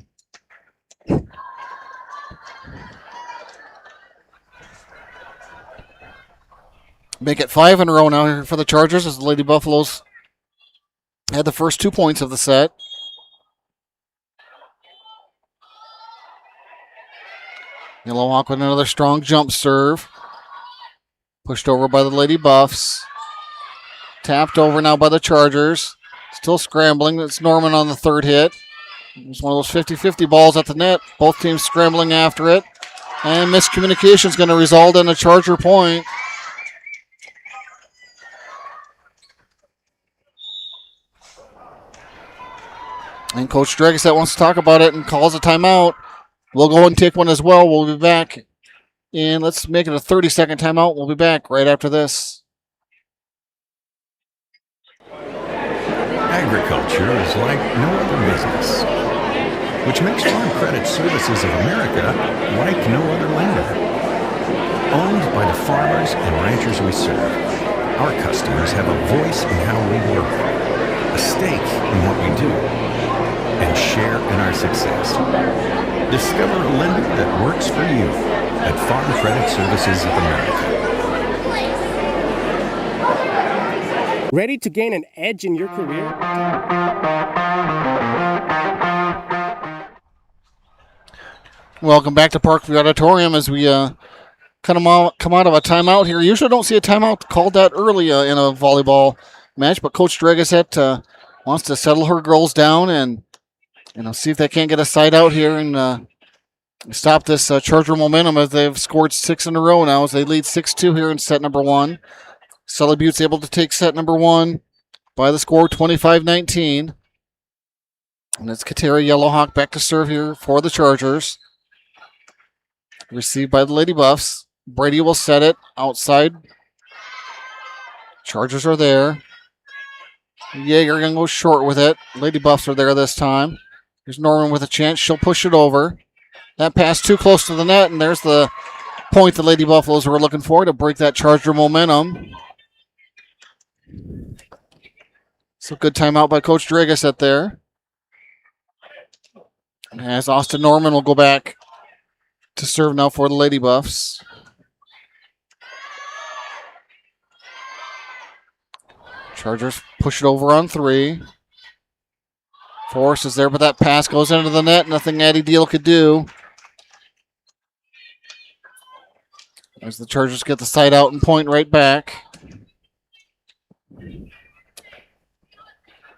Make it 5 in a row now here for the Chargers as the Lady Buffaloes had the first 2 points of the set. Yellowhawk with another strong jump serve. Pushed over by the Lady Buffs. Tapped over now by the Chargers. Still scrambling. It's Norman on the third hit. It's one of those 50-50 balls at the net. Both teams scrambling after it. And miscommunication is going to result in a Charger point. And Coach Dragoset wants to talk about it and calls a timeout. We'll go and take one as well. We'll be back. And let's make it a 30-second timeout. We'll be back right after this.
Agriculture is like no other business, which makes Farm Credit Services of America like no other lender. Owned by the farmers and ranchers we serve, our customers have a voice in how we work, a stake in what we do, and share in our success. Discover a lender that works for you at Farm Credit Services of America.
Ready to gain an edge in your career?
Welcome back to Parkview Auditorium as we come out of a timeout here. Usually don't see a timeout called that early in a volleyball match, but Coach Dragoset wants to settle her girls down and see if they can't get a side out here and stop this Charger momentum as they've scored 6 in a row now as they lead 6-2 here in set number 1. Sully Butte's able to take set number 1 by the score 25-19. And it's Kateri Yellowhawk back to serve here for the Chargers. Received by the Lady Buffs. Brady will set it outside. Chargers are there. Yeager going to go short with it. Lady Buffs are there this time. Here's Norman with a chance. She'll push it over. That pass too close to the net, and there's the point the Lady Buffaloes were looking for to break that Charger momentum. So good timeout by Coach Dragoset there. As Austin Norman will go back to serve now for the Lady Buffs. Chargers push it over on 3. Forrest is there, but that pass goes into the net. Nothing Addie Deal could do. As the Chargers get the side out and point right back.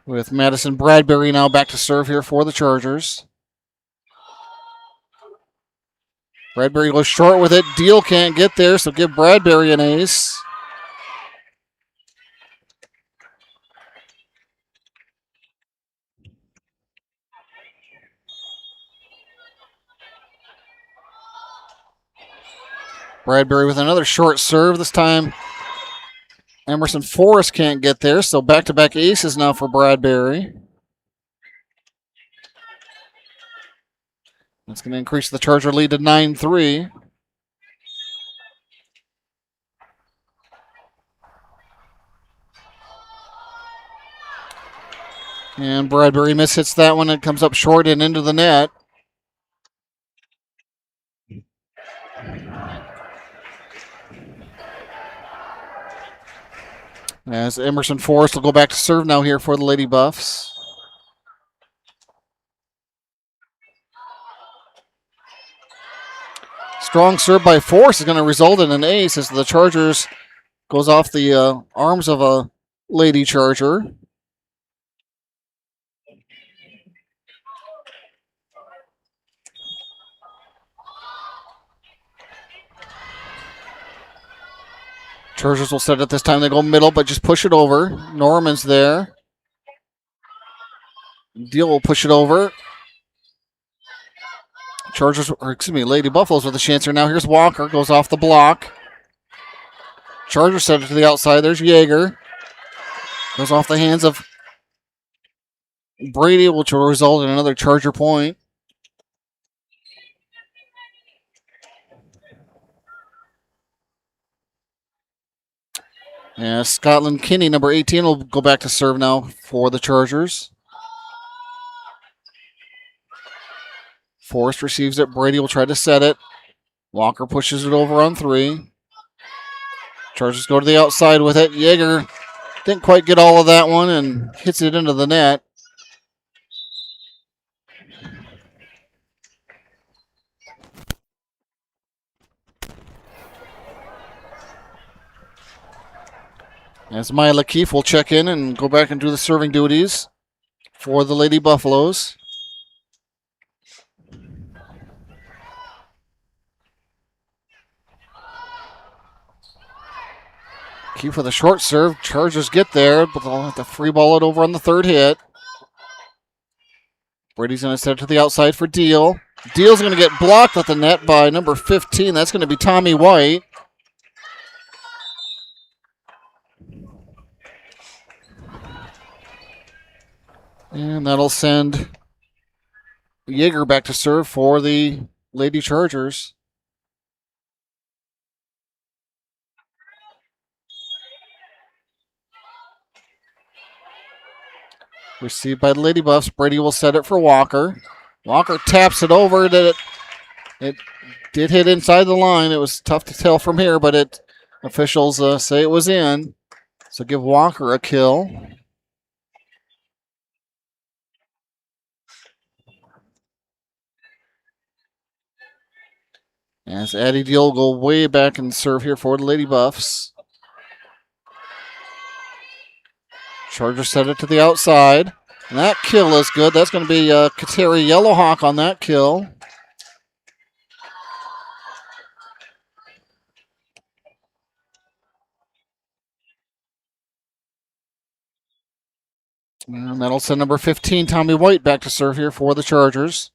With Madison Bradbury now back to serve here for the Chargers. Bradbury goes short with it. Deal can't get there, so give Bradbury an ace. Bradbury with another short serve. This time, Emerson Forrest can't get there, so back-to-back aces now for Bradbury. That's going to increase the Charger lead to 9-3. And Bradbury mishits that one. It comes up short and into the net. As Emerson Forrest will go back to serve now here for the Lady Buffs. Strong serve by Forrest is going to result in an ace as the Chargers goes off the arms of a Lady Charger. Chargers will set it this time. They go middle, but just push it over. Norman's there. Deal will push it over. Lady Buffaloes with a chance here now. Here's Walker, goes off the block. Chargers set it to the outside. There's Yeager. Goes off the hands of Brady, which will result in another Charger point. Yeah, Scotland Kinney, number 18, will go back to serve now for the Chargers. Forrest receives it. Brady will try to set it. Walker pushes it over on 3. Chargers go to the outside with it. Yeager didn't quite get all of that one and hits it into the net. As Maya Lakeith will check in and go back and do the serving duties for the Lady Buffaloes. Keith with a short serve. Chargers get there, but they'll have to free ball it over on the third hit. Brady's going to set it to the outside for Deal. Deal's going to get blocked at the net by number 15. That's going to be Tommy White. And that'll send Yeager back to serve for the Lady Chargers. Received by the Lady Buffs. Brady will set it for Walker. Walker taps it over. It did hit inside the line. It was tough to tell from here, but officials say it was in. So give Walker a kill. As Addie Deal will go way back and serve here for the Lady Buffs. Chargers set it to the outside. And that kill is good. That's going to be Kateri Yellowhawk on that kill. And that'll send number 15, Tommy White, back to serve here for the Chargers.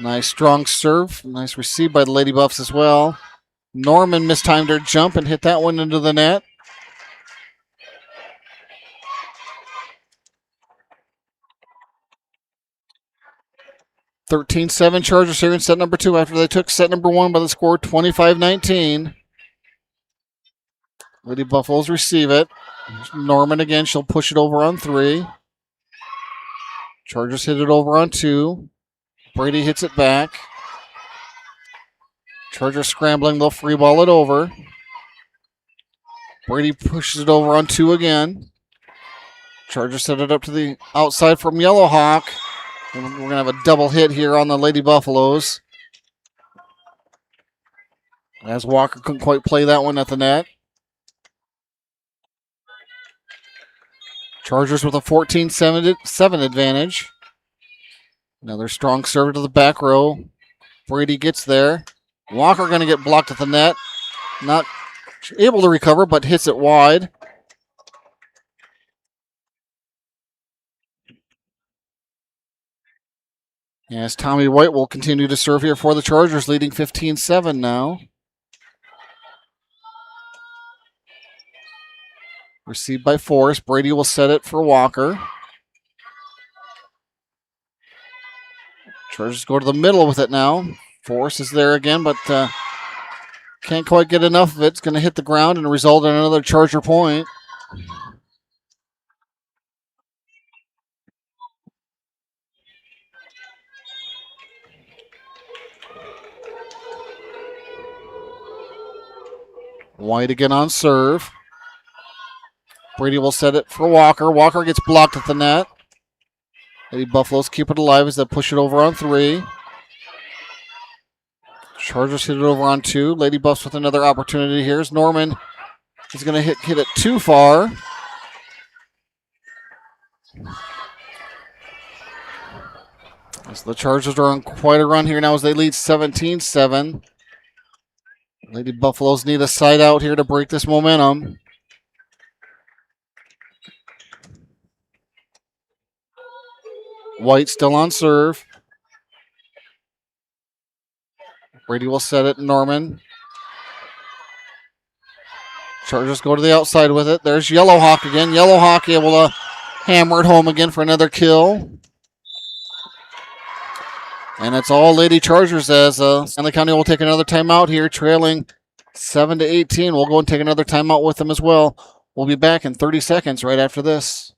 Nice strong serve. Nice receive by the Lady Buffs as well. Norman mistimed her jump and hit that one into the net. (13-7) Chargers here in set number 2 after they took set number 1 by the score 25-19. Lady Buffaloes receive it. Norman again. She'll push it over on 3. Chargers hit it over on 2. Brady hits it back. Chargers scrambling. They'll free ball it over. Brady pushes it over on 2 again. Chargers set it up to the outside from Yellowhawk. And we're going to have a double hit here on the Lady Buffaloes. As Walker couldn't quite play that one at the net. Chargers with a 14-7 advantage. Another strong serve to the back row. Brady gets there. Walker going to get blocked at the net. Not able to recover, but hits it wide. As Tommy White will continue to serve here for the Chargers, leading 15-7 now. Received by Forrest. Brady will set it for Walker. Chargers go to the middle with it now. Forrest is there again, but can't quite get enough of it. It's going to hit the ground and result in another Charger point. White again on serve. Brady will set it for Walker. Walker gets blocked at the net. Lady Buffaloes keep it alive as they push it over on 3. Chargers hit it over on 2. Lady Buffs with another opportunity here. As Norman is going to hit it too far. As the Chargers are on quite a run here now as they lead 17-7. Lady Buffaloes need a side out here to break this momentum. White still on serve. Brady will set it. Norman. Chargers go to the outside with it. There's Yellowhawk again. Yellowhawk able to hammer it home again for another kill. And it's all Lady Chargers as Stanley County will take another timeout here, trailing 7-18. We'll go and take another timeout with them as well. We'll be back in 30 seconds right after this.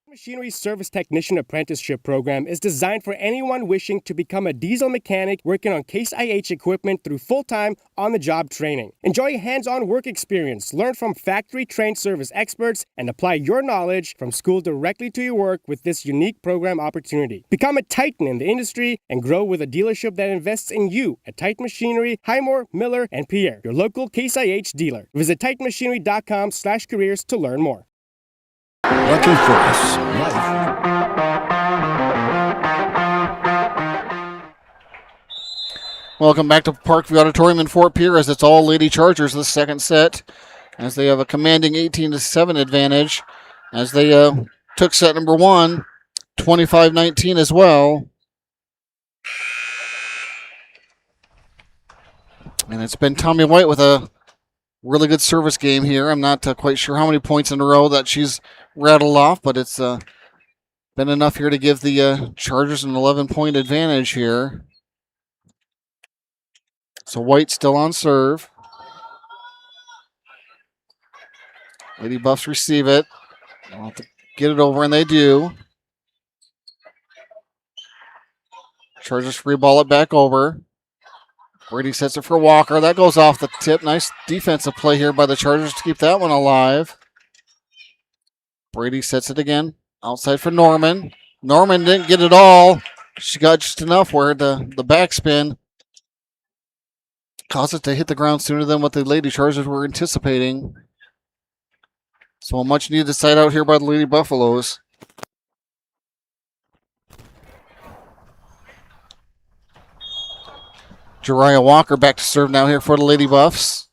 Machinery Service Technician Apprenticeship Program is designed for anyone wishing to become a diesel mechanic working on Case IH equipment through full-time, on-the-job training. Enjoy hands-on work experience, learn from factory-trained service experts, and apply your knowledge from school directly to your work with this unique program opportunity. Become a titan in the industry and grow with a dealership that invests in you at Titan Machinery, Highmore, Miller, and Pierre, your local Case IH dealer. Visit titanmachinery.com/careers to learn more.
Lucky for us, life.
Welcome back to Parkview Auditorium in Fort Pierre as it's all Lady Chargers this second set as they have a commanding 18-7 advantage as they took set number 1, 25-19 as well. And it's been Tommy White with a really good service game here. I'm not quite sure how many points in a row that she's rattled off, but it's been enough here to give the Chargers an 11-point advantage here. So White still on serve. Lady Buffs receive it. They'll have to get it over, and they do. Chargers free ball it back over. Brady sets it for Walker. That goes off the tip. Nice defensive play here by the Chargers to keep that one alive. Brady sets it again. Outside for Norman. Norman didn't get it all. She got just enough where the backspin caused it to hit the ground sooner than what the Lady Chargers were anticipating. So a much needed side out here by the Lady Buffaloes. Jariah Walker back to serve now here for the Lady Buffs.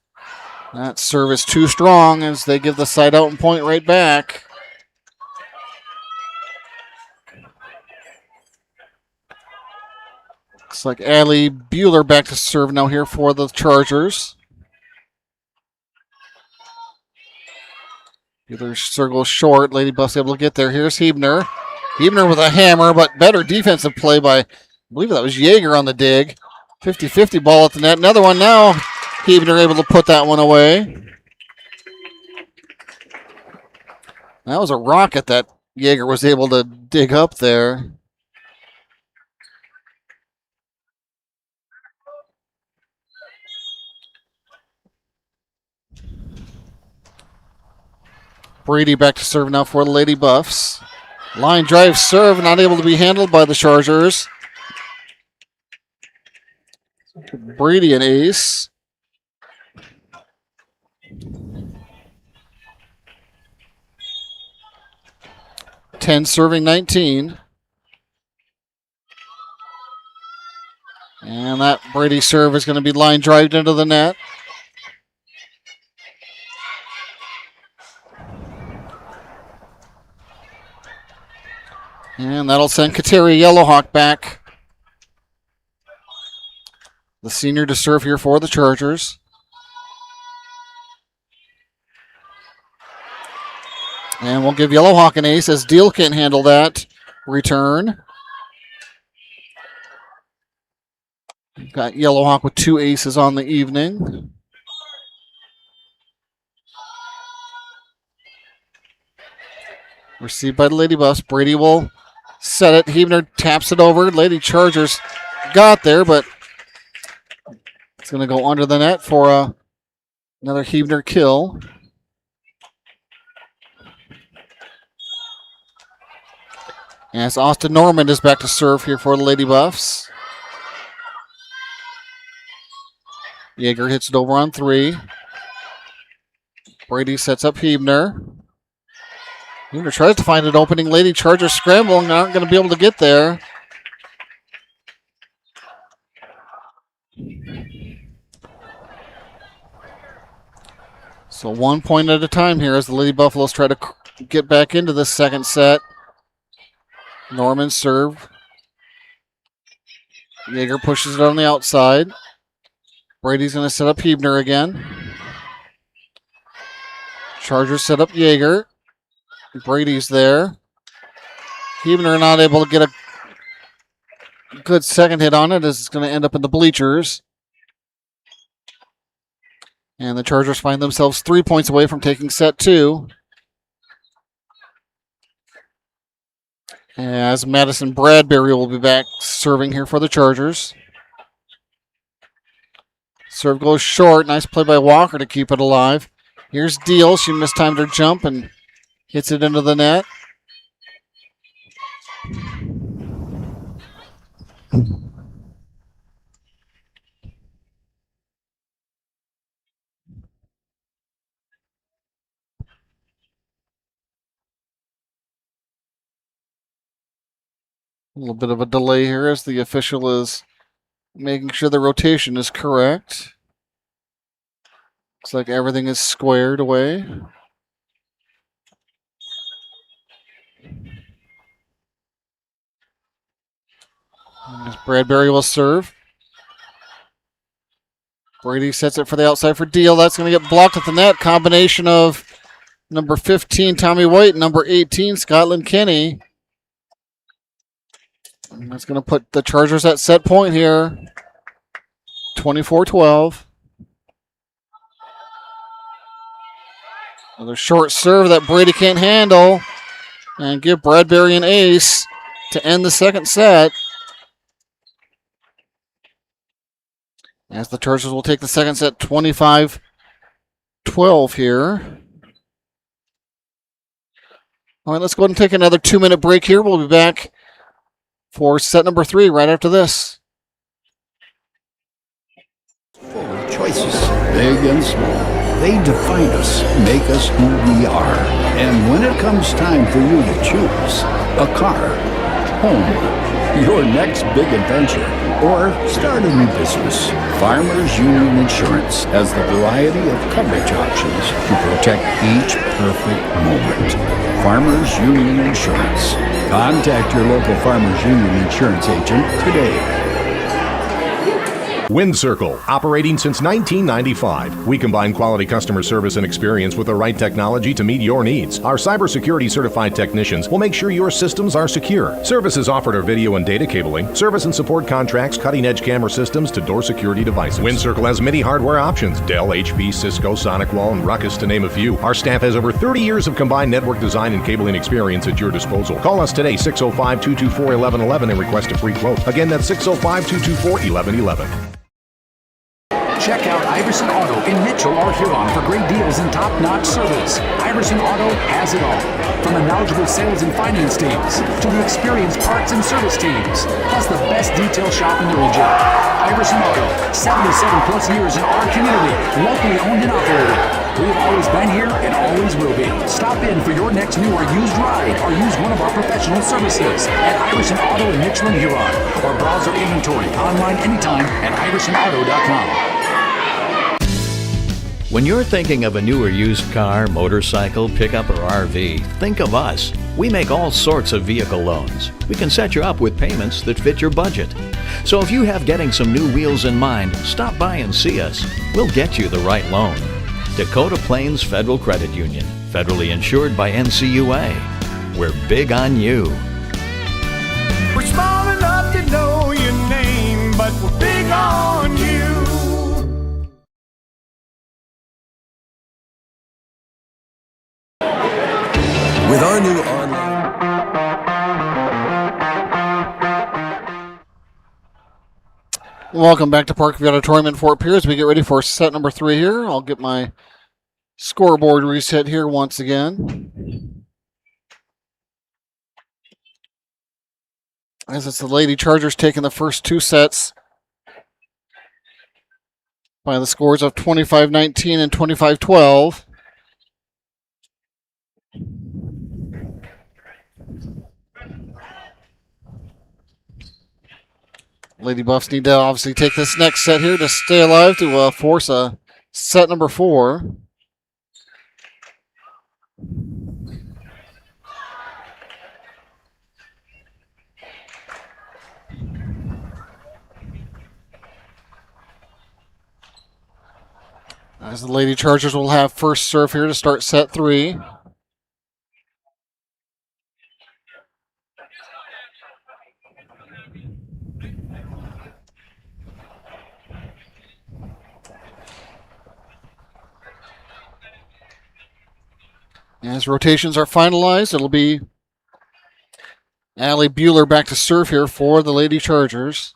That serve is too strong as they give the side out and point right back. Looks like Allie Bueller back to serve now here for the Chargers. Bueller circles short. Lady Buffs able to get there. Here's Hebner. Hebner with a hammer, but better defensive play by, I believe that was Yeager on the dig. 50-50 ball at the net. Another one now. Hebner able to put that one away. That was a rocket that Yeager was able to dig up there. Brady back to serve now for the Lady Buffs. Line drive serve, not able to be handled by the Chargers. Brady an ace. Ten serving 19. And that Brady serve is going to be line drived into the net. And that'll send Kateri Yellowhawk back. The senior to serve here for the Chargers. And we'll give Yellowhawk an ace as Deal can't handle that return. Got Yellowhawk with 2 aces on the evening. Received by the Lady Buffs. Brady will set it. Huebner taps it over. Lady Chargers got there, but it's going to go under the net for another Huebner kill. As Austin Norman is back to serve here for the Lady Buffs. Yeager hits it over on 3. Brady sets up Huebner. Huebner tries to find an opening. Lady Chargers scrambling, aren't going to be able to get there. So 1 point at a time here as the Lady Buffaloes try to get back into the second set. Norman serve. Yeager pushes it on the outside. Brady's going to set up Huebner again. Chargers set up Yeager. Brady's there. Huebner not able to get a good second hit on it as it's going to end up in the bleachers. And the Chargers find themselves 3 points away from taking set 2. As Madison Bradbury will be back serving here for the Chargers. Serve goes short. Nice play by Walker to keep it alive. Here's Deal. She mistimed her jump and hits it into the net. A little bit of a delay here as the official is making sure the rotation is correct. Looks like everything is squared away. As Bradbury will serve. Brady sets it for the outside for Deal. That's going to get blocked at the net. Combination of number 15, Tommy White, and number 18, Scotland Kenny. And that's going to put the Chargers at set point here. 24-12. Another short serve that Brady can't handle. And give Bradbury an ace to end the second set. As the Chargers will take the second set 25-12 here. All right, let's go ahead and take another 2-minute break here. We'll be back for set number 3 right after this.
Choices, big and small. They define us, make us who we are. And when it comes time for you to choose a car, home, your next big adventure, or start a new business, Farmers Union Insurance has the variety of coverage options to protect each perfect moment. Farmers Union Insurance. Contact your local Farmers Union Insurance agent today.
WindCircle, operating since 1995. We combine quality customer service and experience with the right technology to meet your needs. Our cybersecurity certified technicians will make sure your systems are secure. Services offered are video and data cabling, service and support contracts, cutting-edge camera systems to door security devices. WindCircle has many hardware options: Dell, HP, Cisco, SonicWall, and Ruckus, to name a few. Our staff has over 30 years of combined network design and cabling experience at your disposal. Call us today, 605-224-1111, and request a free quote. Again, that's 605-224-1111.
Check out Iverson Auto in Mitchell or Huron for great deals and top-notch service. Iverson Auto has it all. From the knowledgeable sales and finance teams to the experienced parts and service teams, plus the best detail shop in the region. Iverson Auto, 77-plus years in our community, locally owned and operated. We have always been here and always will be. Stop in for your next new or used ride or use one of our professional services at Iverson Auto in Mitchell and Huron, or browse our inventory online anytime at iversonauto.com.
When you're thinking of a new or used car, motorcycle, pickup, or RV, think of us. We make all sorts of vehicle loans. We can set you up with payments that fit your budget. So if you have getting some new wheels in mind, stop by and see us. We'll get you the right loan. Dakota Plains Federal Credit Union, federally insured by NCUA. We're big on you.
We're small enough to know your name, but we're big on you.
With our new online...
Welcome back to Parkview Auditorium in Fort Pierce. We get ready for set number 3 here. I'll get my scoreboard reset here once again. As it's the Lady Chargers taking the first 2 sets by the scores of 25-19 and 25-12. Lady Buffs need to obviously take this next set here to stay alive to force a set number 4. As the Lady Chargers will have first serve here to start set 3. As rotations are finalized, it'll be Allie Bueller back to serve here for the Lady Chargers.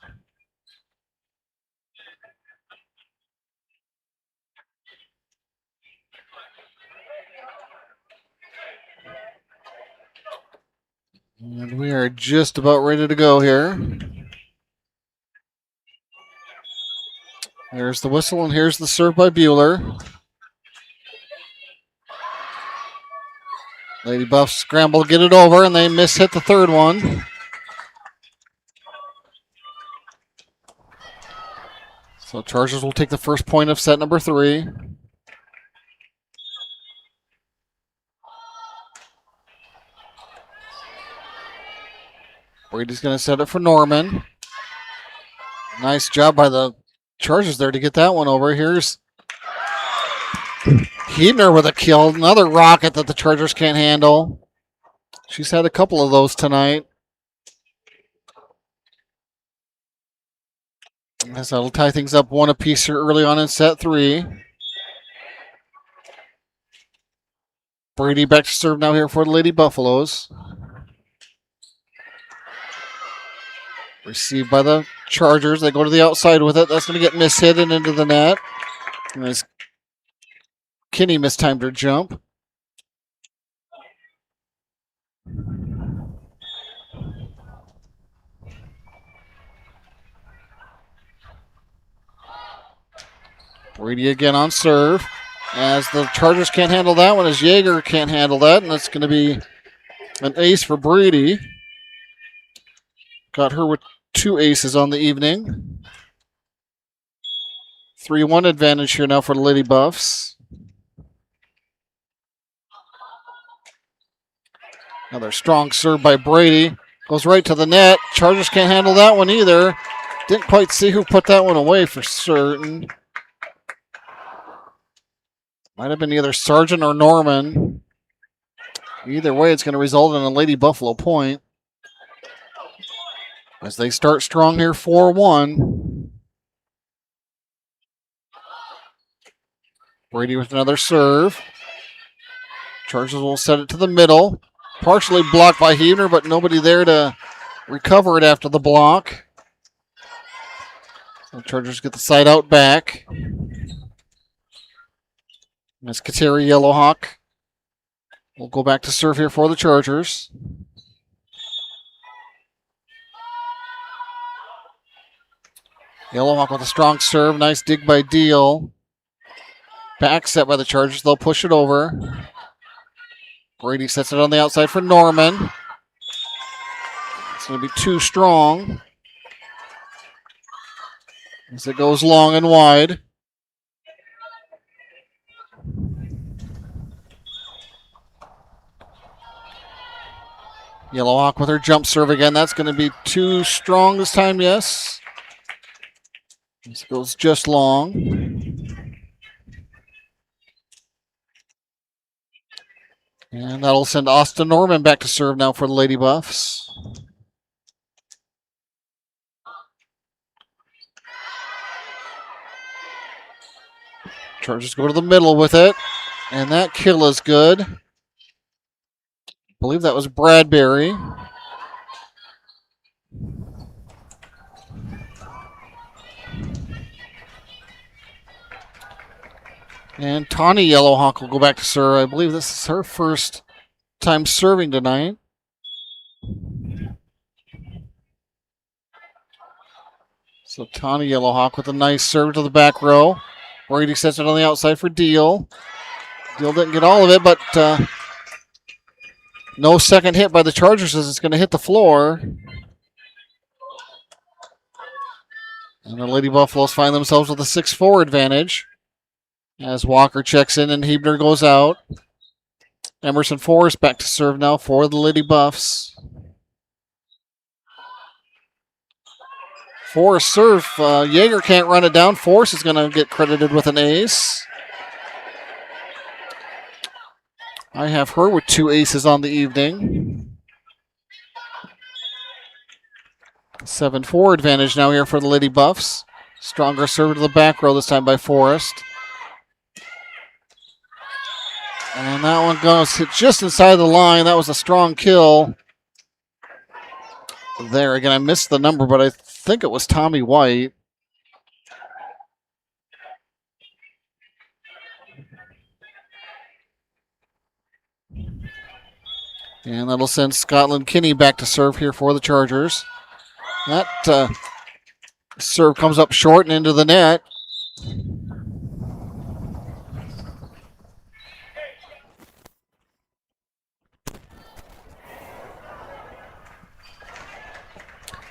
And we are just about ready to go here. There's the whistle, and here's the serve by Bueller. Lady Buffs scramble to get it over, and they miss-hit the third one. So Chargers will take the first point of set number 3. Brady's going to set it for Norman. Nice job by the Chargers there to get that one over. Here's Hebner with a kill. Another rocket that the Chargers can't handle. She's had a couple of those tonight. As that'll tie things up 1 apiece here early on in set 3. Brady back to serve now here for the Lady Buffaloes. Received by the Chargers. They go to the outside with it. That's going to get mishit and into the net. And as Kinney mistimed her jump. Brady again on serve. As the Chargers can't handle that one, as Yeager can't handle that, and that's going to be an ace for Brady. Got her with 2 aces on the evening. 3-1 advantage here now for the Lady Buffs. Another strong serve by Brady. Goes right to the net. Chargers can't handle that one either. Didn't quite see who put that one away for certain. Might have been either Sargent or Norman. Either way, it's going to result in a Lady Buffalo point. As they start strong here, 4-1. Brady with another serve. Chargers will set it to the middle. Partially blocked by Hebner, but nobody there to recover it after the block. So Chargers get the side out back. As Kateri Yellowhawk will go back to serve here for the Chargers. Yellowhawk with a strong serve. Nice dig by Deal. Back set by the Chargers. They'll push it over. Brady sets it on the outside for Norman. It's going to be too strong. As it goes long and wide. Yellowhawk with her jump serve again. That's going to be too strong this time, yes. This goes just long. And that'll send Austin Norman back to serve now for the Lady Buffs. Chargers go to the middle with it. And that kill is good. I believe that was Bradbury. And Tawny Yellowhawk will go back to serve. I believe this is her first time serving tonight. So Tawny Yellowhawk with a nice serve to the back row. Brady sets it on the outside for Deal. Deal didn't get all of it, but no second hit by the Chargers as it's going to hit the floor. And the Lady Buffaloes find themselves with a 6-4 advantage. As Walker checks in and Hebner goes out. Emerson Forrest back to serve now for the Lady Buffs. Forrest serve. Yeager can't run it down. Forrest is going to get credited with an ace. I have her with 2 aces on the evening. 7-4 advantage now here for the Lady Buffs. Stronger serve to the back row this time by Forrest. And that one goes just inside the line. That was a strong kill. There again, I missed the number, but I think it was Tommy White. And that'll send Scotland Kinney back to serve here for the Chargers. That serve comes up short and into the net.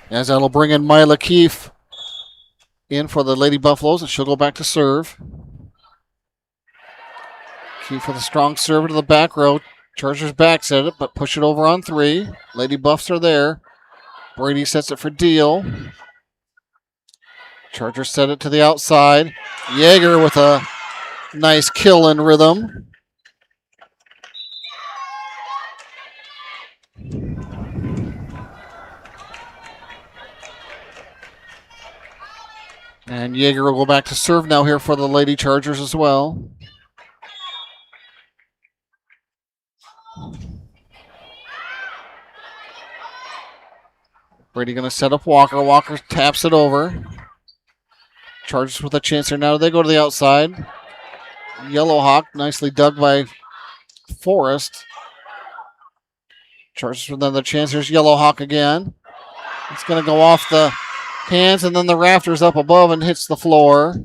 As that'll bring in Mila Keefe in for the Lady Buffaloes, and she'll go back to serve. Keefe with a strong serve to the back row. Chargers backs at it, but push it over on 3. Lady Buffs are there. Brady sets it for Deal. Chargers set it to the outside. Yeager with a nice kill in rhythm. And Yeager will go back to serve now here for the Lady Chargers as well. Brady going to set up Walker. Walker taps it over. Chargers with a chance here now. They go to the outside. Yellowhawk nicely dug by Forrest. Chargers with another chance. Here's Yellowhawk again. It's going to go off the hands and then the rafters up above and hits the floor.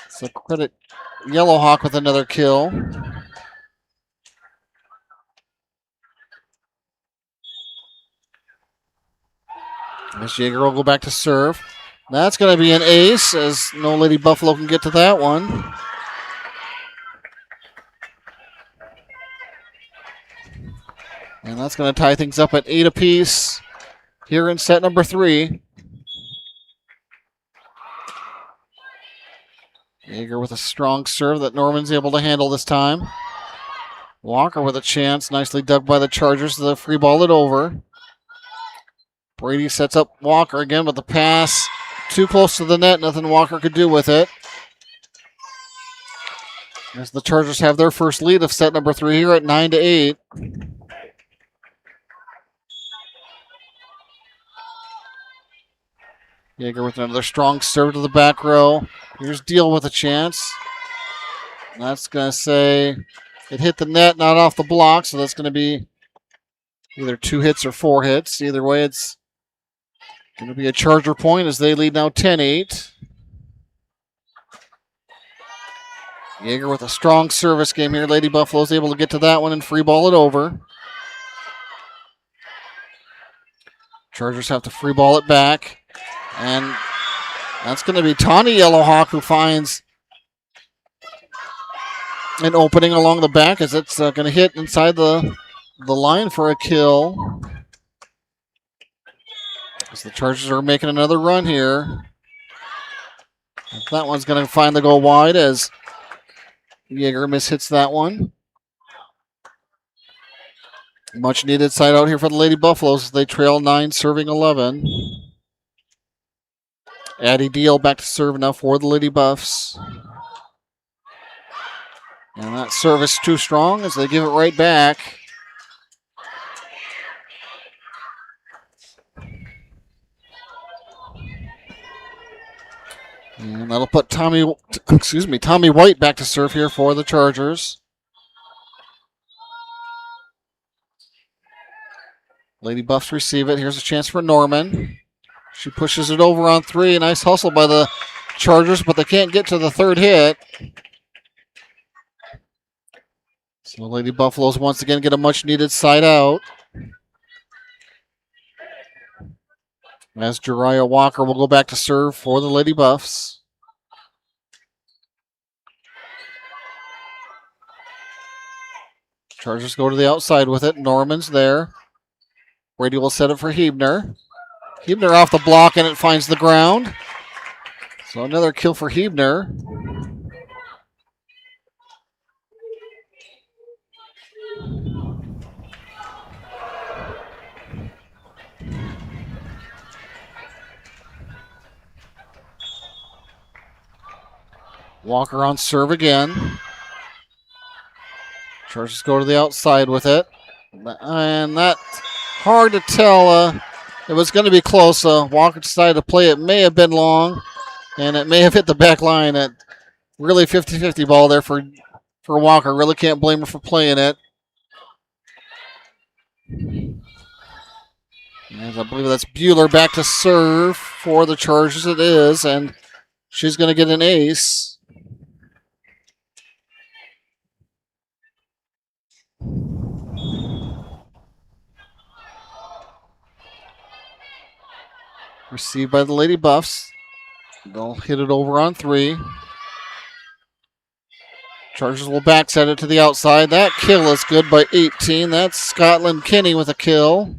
So credit Yellowhawk with another kill. Miss Yeager will go back to serve. That's going to be an ace as no Lady Buffalo can get to that one. And that's going to tie things up at 8 apiece here in set number 3. Yeager with a strong serve that Norman's able to handle this time. Walker with a chance, nicely dug by the Chargers to free ball it over. Brady sets up Walker again, but the pass too close to the net. Nothing Walker could do with it. As the Chargers have their first lead of set number 3 here at 9-8. Yeager with another strong serve to the back row. Here's Deal with a chance. That's going to say it hit the net, not off the block, so that's going to be either 2 hits or 4 hits. Either way, it's going to be a Charger point as they lead now 10-8. Yeager with a strong service game here. Lady Buffalo's able to get to that one and free ball it over. Chargers have to free ball it back. And that's going to be Tawny Yellowhawk who finds an opening along the back as it's going to hit inside the line for a kill. As the Chargers are making another run here. That one's going to finally go wide as Yeager mishits that one. Much needed side out here for the Lady Buffaloes as they trail 9, serving 11. Addie Deal back to serve now for the Lady Buffs. And that service too strong as they give it right back. And that'll put Tommy White back to serve here for the Chargers. Lady Buffs receive it. Here's a chance for Norman. She pushes it over on 3. Nice hustle by the Chargers, but they can't get to the third hit. So Lady Buffaloes once again get a much needed side out. As Jariah Walker will go back to serve for the Lady Buffs. Chargers go to the outside with it. Norman's there. Brady will set it for Hebner. Hebner off the block and it finds the ground. So another kill for Hebner. Walker on serve again. Chargers go to the outside with it. And that's hard to tell. It was going to be close. Walker decided to play it. May have been long, and it may have hit the back line. At really 50-50 ball there for Walker. Really can't blame her for playing it. As I believe that's Bueller back to serve for the Chargers. It is, and she's going to get an ace. Received by the Lady Buffs. They'll hit it over on 3. Chargers will back set it to the outside. That kill is good by 18. That's Scotland Kinney with a kill.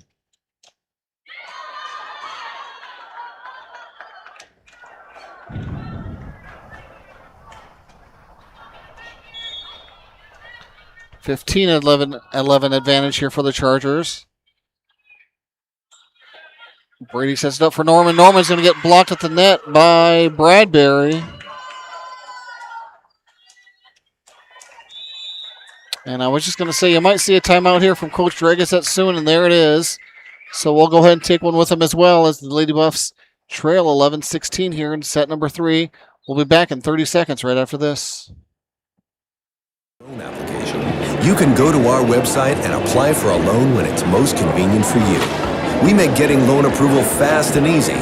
(15-11) advantage here for the Chargers. Brady sets it up for Norman. Norman's going to get blocked at the net by Bradbury. And I was just going to say, you might see a timeout here from Coach Dragisette soon, and there it is. So we'll go ahead and take one with him as well as the Lady Buffs trail 11-16 here in set number 3. We'll be back in 30 seconds right after this.
You can go to our website and apply for a loan when it's most convenient for you. We make getting loan approval fast and easy.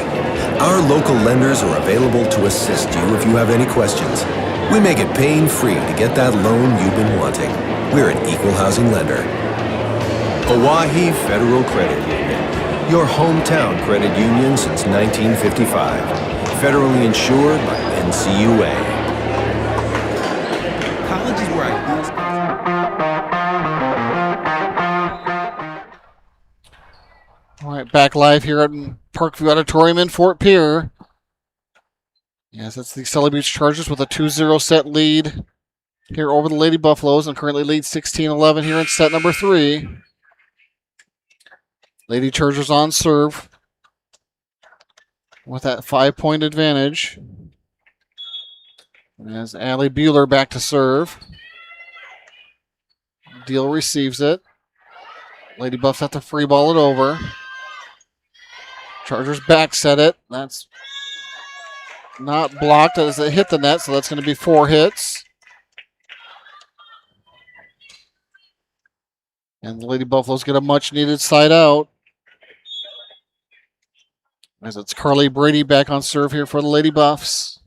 Our local lenders are available to assist you if you have any questions. We make it pain-free to get that loan you've been wanting. We're an equal housing lender. Oahe Federal Credit Union, your hometown credit union since 1955. Federally insured by NCUA.
College is where I feel.
All right, back live here at Parkview Auditorium in Fort Pierre. Yes, that's the Sully Beach Chargers with a 2-0 set lead here over the Lady Buffaloes and currently lead 16-11 here in set number 3. Lady Chargers on serve with that 5-point advantage. As Allie Bueller back to serve. Deal receives it. Lady Buffs have to free ball it over. Chargers back set it. That's not blocked as it hit the net, so that's going to be 4 hits. And the Lady Buffaloes get a much needed side out. As it's Carly Brady back on serve here for the Lady Buffs.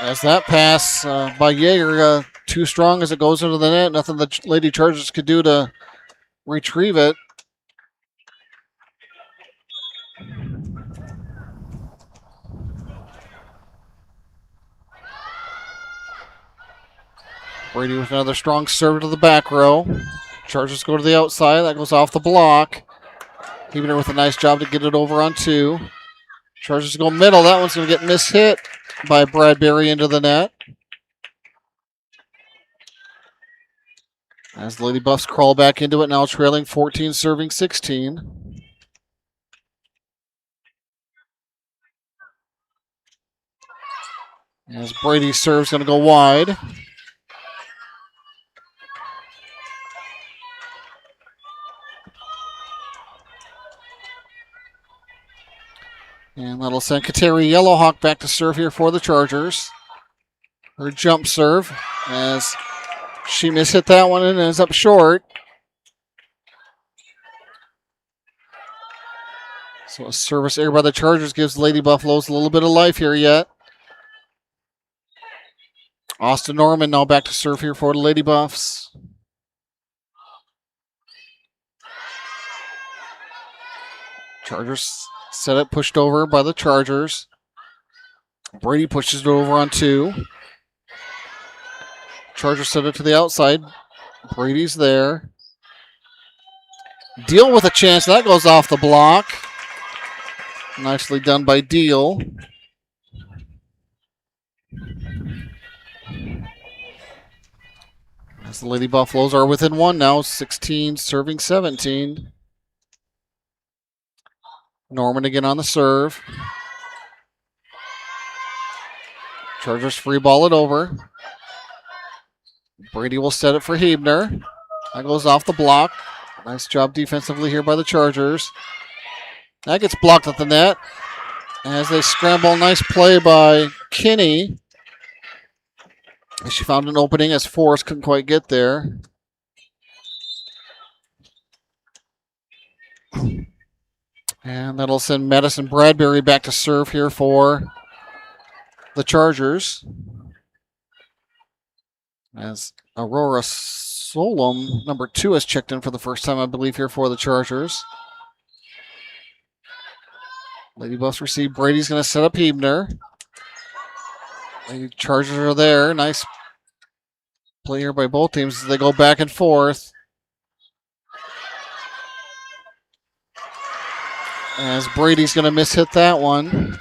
As that pass by Yeager too strong as it goes into the net. Nothing the Lady Chargers could do to retrieve it. Brady with another strong serve to the back row. Chargers go to the outside. That goes off the block. Huebner with a nice job to get it over on 2. Chargers go middle. That one's going to get mishit by Bradbury into the net. As the Lady Buffs crawl back into it, now trailing 14, serving 16. As Brady serves, going to go wide. And that'll send Kateri Yellowhawk back to serve here for the Chargers. Her jump serve as she mishit that one and ends up short. So a service error by the Chargers gives Lady Buffaloes a little bit of life here yet. Austin Norman now back to serve here for the Lady Buffs. Chargers set it, pushed over by the Chargers. Brady pushes it over on 2. Chargers set it to the outside. Brady's there. Deal with a chance. That goes off the block. Nicely done by Deal. As the Lady Buffaloes are within 1 now, 16 serving 17. Norman again on the serve. Chargers free ball it over. Brady will set it for Huebner. That goes off the block. Nice job defensively here by the Chargers. That gets blocked at the net. As they scramble, nice play by Kinney. She found an opening as Forrest couldn't quite get there. And that'll send Madison Bradbury back to serve here for the Chargers. As Aurora Solom, number 2, has checked in for the first time, I believe, here for the Chargers. Lady Buffs receive. Brady's going to set up Huebner. The Chargers are there. Nice play here by both teams as they go back and forth. As Brady's going to mishit that one.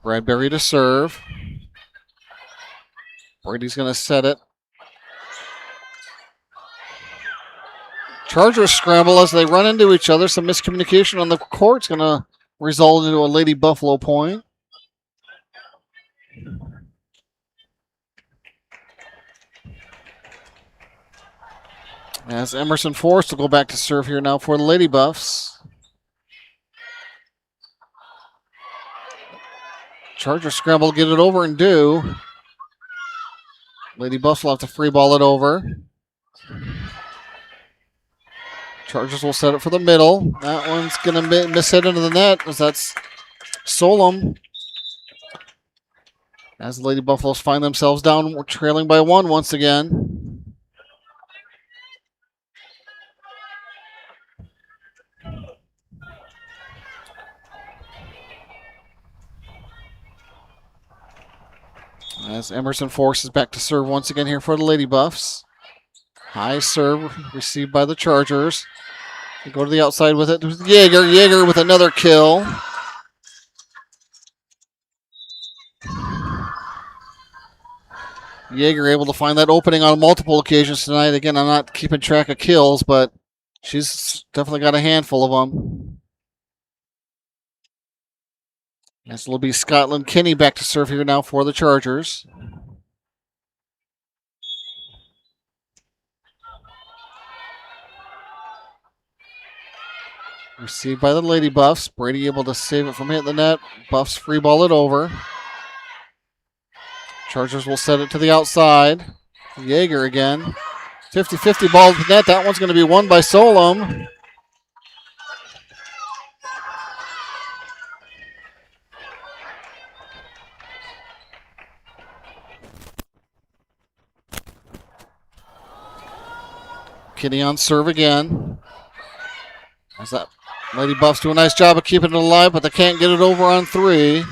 Bradbury to serve. Brady's going to set it. Chargers scramble as they run into each other. Some miscommunication on the court's going to result into a Lady Buffalo point. As Emerson Forrest will go back to serve here now for the Lady Buffs. Chargers scramble, get it over and do. Lady Buffs will have to free ball it over. Chargers will set it for the middle. That one's going to miss it into the net as that's Solom. As the Lady Buffaloes find themselves down, trailing by 1 once again. As Emerson Force is back to serve once again here for the Lady Buffs. High serve received by the Chargers. They go to the outside with it. Jaeger. Jaeger with another kill. Jaeger able to find that opening on multiple occasions tonight. Again, I'm not keeping track of kills, but she's definitely got a handful of them. This will be Scotland Kinney back to serve here now for the Chargers. Received by the Lady Buffs. Brady able to save it from hitting the net. Buffs free ball it over. Chargers will set it to the outside. Jaeger again. 50-50 ball to the net. That one's going to be won by Solom. Kitty on serve again. As that Lady Buffs do a nice job of keeping it alive, but they can't get it over on 3.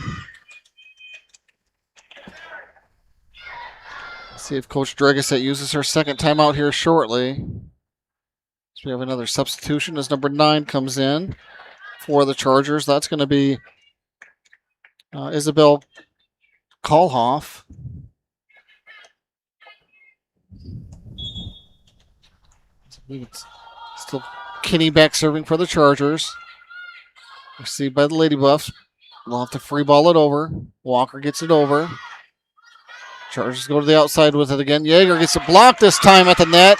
Let's see if Coach Dragoset uses her second timeout here shortly. So we have another substitution as number 9 comes in for the Chargers. That's going to be Isabel Kalhoff. It's still Kinney back serving for the Chargers. Received by the Lady Buffs. They'll have to free ball it over. Walker gets it over. Chargers go to the outside with it again. Yeager gets it blocked this time at the net.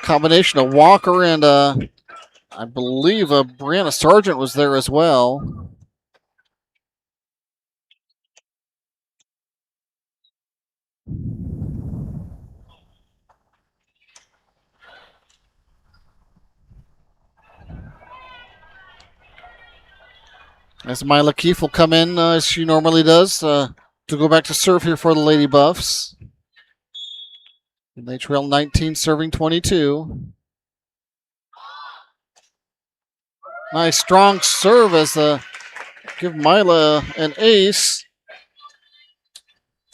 Combination of Walker and I believe Brianna Sargent was there as well. As Mila Keefe will come in as she normally does to go back to serve here for the Lady Buffs. And they trail 19, serving 22. Nice strong serve as give Mila an ace.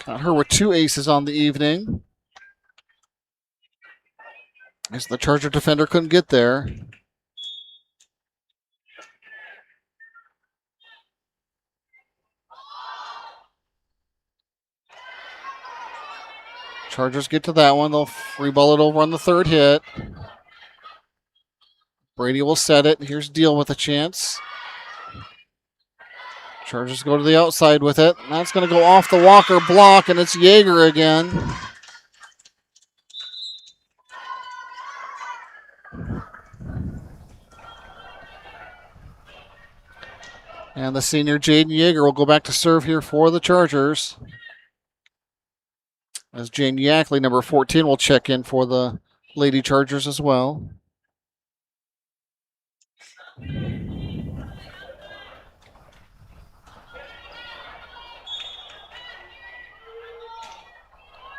Got her with 2 aces on the evening. As the Charger defender couldn't get there. Chargers get to that one. They'll free ball it over on the 3rd hit. Brady will set it. Here's Deal with a chance. Chargers go to the outside with it. That's going to go off the Walker block, and it's Yeager again. And the senior Jaden Yeager will go back to serve here for the Chargers. As Jane Yackley, number 14, will check in for the Lady Chargers as well.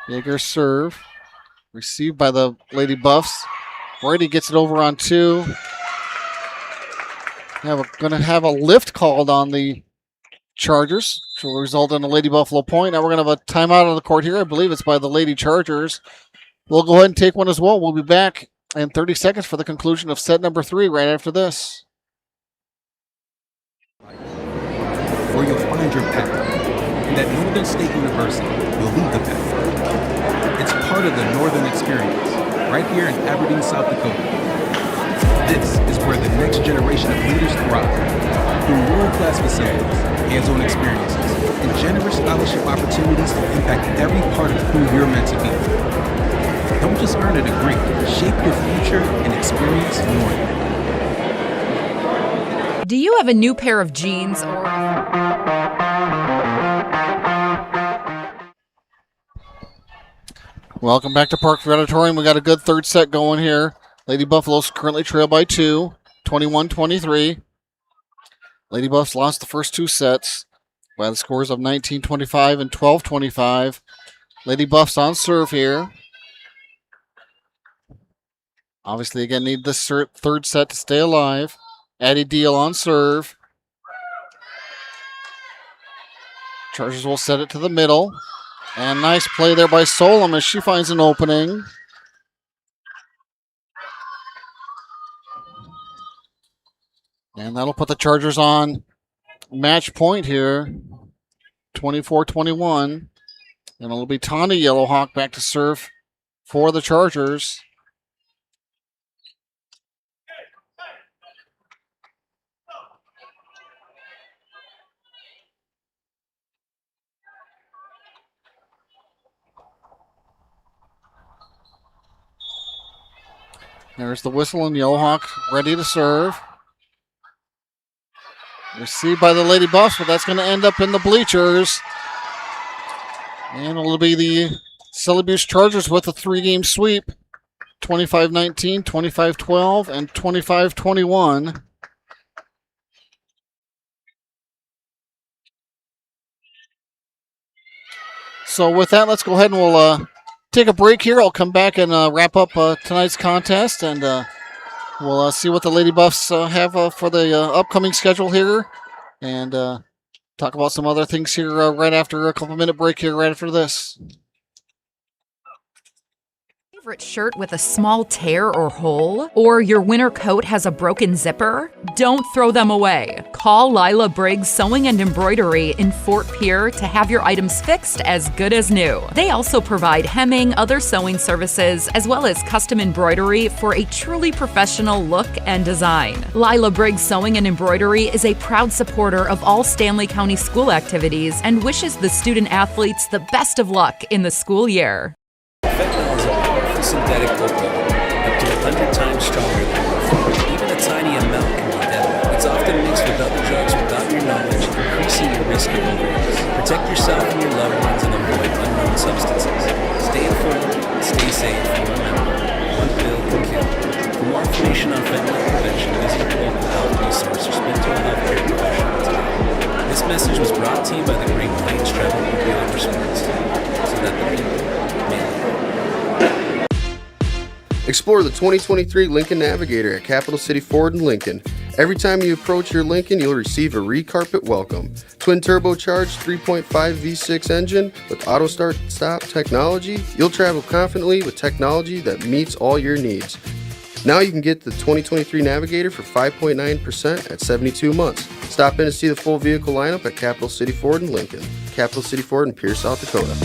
Yeager's serve. Received by the Lady Buffs. Brady gets it over on 2. Going to have a lift called on the Chargers, which will result in a Lady Buffalo point. Now we're going to have a timeout on the court here. I believe it's by the Lady Chargers. We'll go ahead and take one as well. We'll be back in 30 seconds for the conclusion of set number 3 right after this.
Where you'll find your path. And at Northern State University, you'll lead the path. It's part of the Northern experience, right here in Aberdeen, South Dakota. This is where the next generation of leaders thrive. Through world-class facilities, hands-on experiences, and generous scholarship opportunities to impact every part of who you're meant to be. Don't just earn a degree, shape your future and experience more.
Do you have a new pair of jeans or...
Welcome back to Parkview Auditorium. We got a good 3rd set going here. Lady Buffaloes currently trail by 2, 21-23. Lady Buffs lost the first 2 sets by the scores of 19-25 and 12-25. Lady Buffs on serve here. Obviously, again, need this 3rd set to stay alive. Addie Deal on serve. Chargers will set it to the middle. And nice play there by Solom as she finds an opening. And that'll put the Chargers on match point here, 24-21. And it'll be Tawny Yellowhawk back to serve for the Chargers. There's the whistle and Yellowhawk ready to serve. Received by the Lady Buffs, but that's going to end up in the bleachers. And it'll be the Sully Chargers with a 3-game sweep. 25-19, 25-12, and 25-21. So with that, let's go ahead and we'll take a break here. I'll come back and wrap up tonight's contest, and we'll see what the Lady Buffs have for the upcoming schedule here, and talk about some other things here right after a couple-minute break here right after this.
Favorite shirt with a small tear or hole? Or your winter coat has a broken zipper? Don't throw them away. Call Lila Briggs Sewing and Embroidery in Fort Pierre to have your items fixed as good as new. They also provide hemming, other sewing services, as well as custom embroidery for a truly professional look and design. Lila Briggs Sewing and Embroidery is a proud supporter of all Stanley County school activities and wishes the student athletes the best of luck in the school year.
Fentanyl is a powerful synthetic opioid, up to 100 times stronger than morphine. Even a tiny amount can be deadly. It's often mixed with other drugs without your knowledge, increasing your risk of overdose. Protect yourself and your loved ones and avoid unknown substances. Stay informed, stay safe, and remember, one pill can kill. For more information on fentanyl prevention, visit your local health resource or speak to a healthcare professional today. This message was brought to you by the Great Plains Travel Opioid Response Team, so that the people may live.
Explore the 2023 Lincoln Navigator at Capital City Ford in Lincoln. Every time you approach your Lincoln, you'll receive a recarpet welcome. Twin turbocharged 3.5 V6 engine with auto start-stop technology. You'll travel confidently with technology that meets all your needs. Now you can get the 2023 Navigator for 5.9% at 72 months. Stop in to see the full vehicle lineup at Capital City Ford in Lincoln. Capital City Ford in Pierce, South Dakota.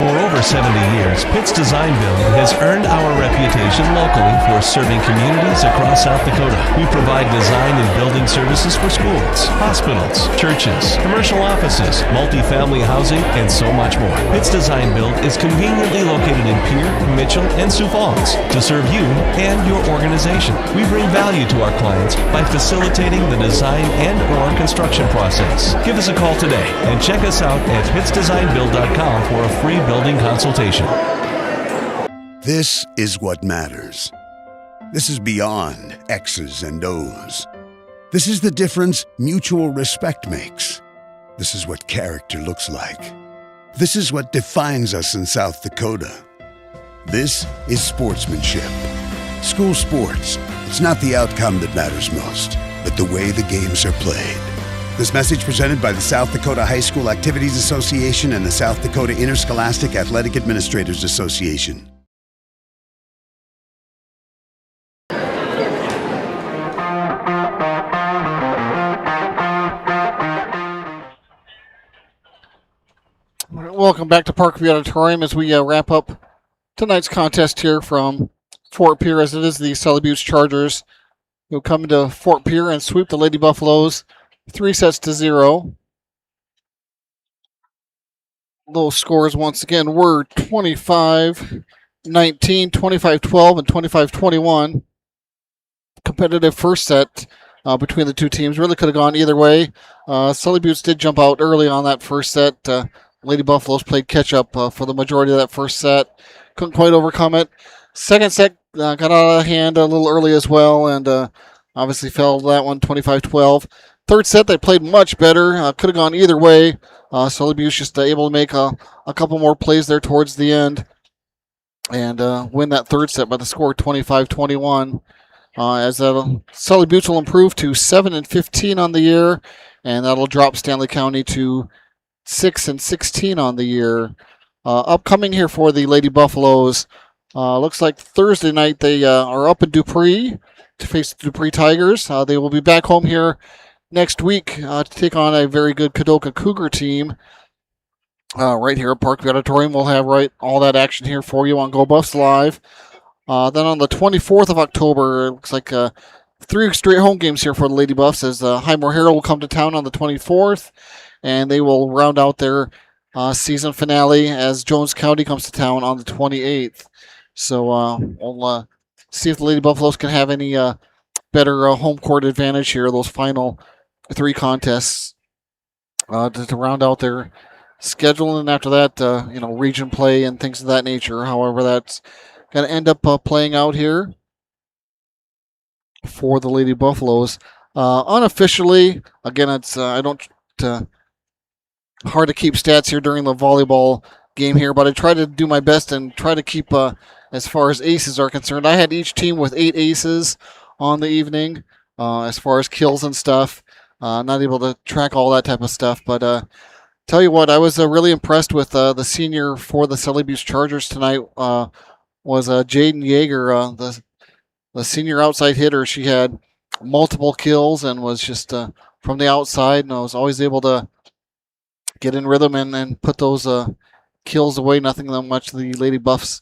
For over 70 years, Pitt's Design Build has earned our reputation locally for serving communities across South Dakota. We provide design and building services for schools, hospitals, churches, commercial offices, multifamily housing, and so much more. Pitt's Design Build is conveniently located in Pierre, Mitchell, and Sioux Falls to serve you and your organization. We bring value to our clients by facilitating the design and or construction process. Give us a call today and check us out at pittsdesignbuild.com for a free building consultation.
This is what matters. This is beyond X's and O's. This is the difference mutual respect makes. This is what character looks like. This is what defines us in South Dakota. This is sportsmanship. School sports, it's not the outcome that matters most, but the way the games are played. This message presented by the South Dakota High School Activities Association and the South Dakota Interscholastic Athletic Administrators Association.
Welcome back to Parkview Auditorium as we wrap up tonight's contest here from Fort Pierre, as it is the Sully Butte Chargers who come to Fort Pierre and sweep the Lady Buffaloes 3-0. Those scores once again were 25-19, 25-12, and 25-21. Competitive first set between the two teams. Really could have gone either way. Sully Buttes did jump out early on that first set. Lady Buffaloes played catch-up for the majority of that first set. Couldn't quite overcome it. Second set got out of hand a little early as well, and obviously fell to that one 25-12. Third set, they played much better. Could have gone either way. Sully Buttes just able to make a couple more plays there towards the end and win that third set by the score 25-21. As Sully Buttes will improve to 7-15 on the year, and that'll drop Stanley County to 6-16 on the year. Upcoming here for the Lady Buffaloes, looks like Thursday night they are up in Dupree to face the Dupree Tigers. They will be back home here next week to take on a very good Kadoka Cougar team. Right here at Parkview Auditorium, we'll have all that action here for you on Go Buffs Live. Then on the 24th of October, it looks like 3 straight home games here for the Lady Buffs, as Highmore Herald will come to town on the 24th, and they will round out their season finale as Jones County comes to town on the 28th. So we'll see if the Lady Buffaloes can have any better home court advantage here, those final 3 contests to round out their schedule, and after that, region play and things of that nature. However, that's going to end up playing out here for the Lady Buffaloes. Unofficially, again, it's I don't hard to keep stats here during the volleyball game here, but I try to do my best and try to keep as far as aces are concerned. I had each team with 8 aces on the evening as far as kills and stuff. Not able to track all that type of stuff, but tell you what, I was really impressed with the senior for the Sully Beach Chargers tonight. Was Jaden Yeager, the senior outside hitter. She had multiple kills and was just from the outside, and I was always able to get in rhythm and put those kills away. Nothing that much the Lady Buffs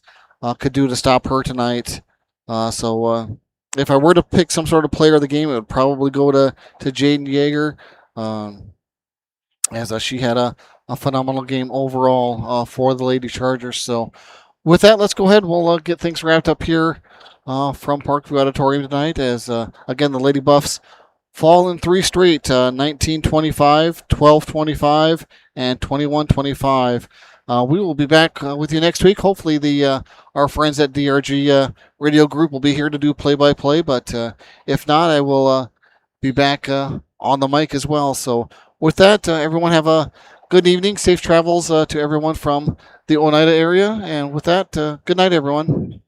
could do to stop her tonight. So if I were to pick some sort of player of the game, it would probably go to Jaden Yeager, as she had a phenomenal game overall for the Lady Chargers. So with that, let's go ahead. We'll get things wrapped up here from Parkview Auditorium tonight, as again the Lady Buffs fall in 3 straight, 19-25, 12-25, and 21-25. We will be back with you next week. Hopefully our friends at DRG Radio Group will be here to do play-by-play, but if not, I will be back on the mic as well. So with that, everyone have a good evening. Safe travels to everyone from the Oneida area. And with that, good night, everyone.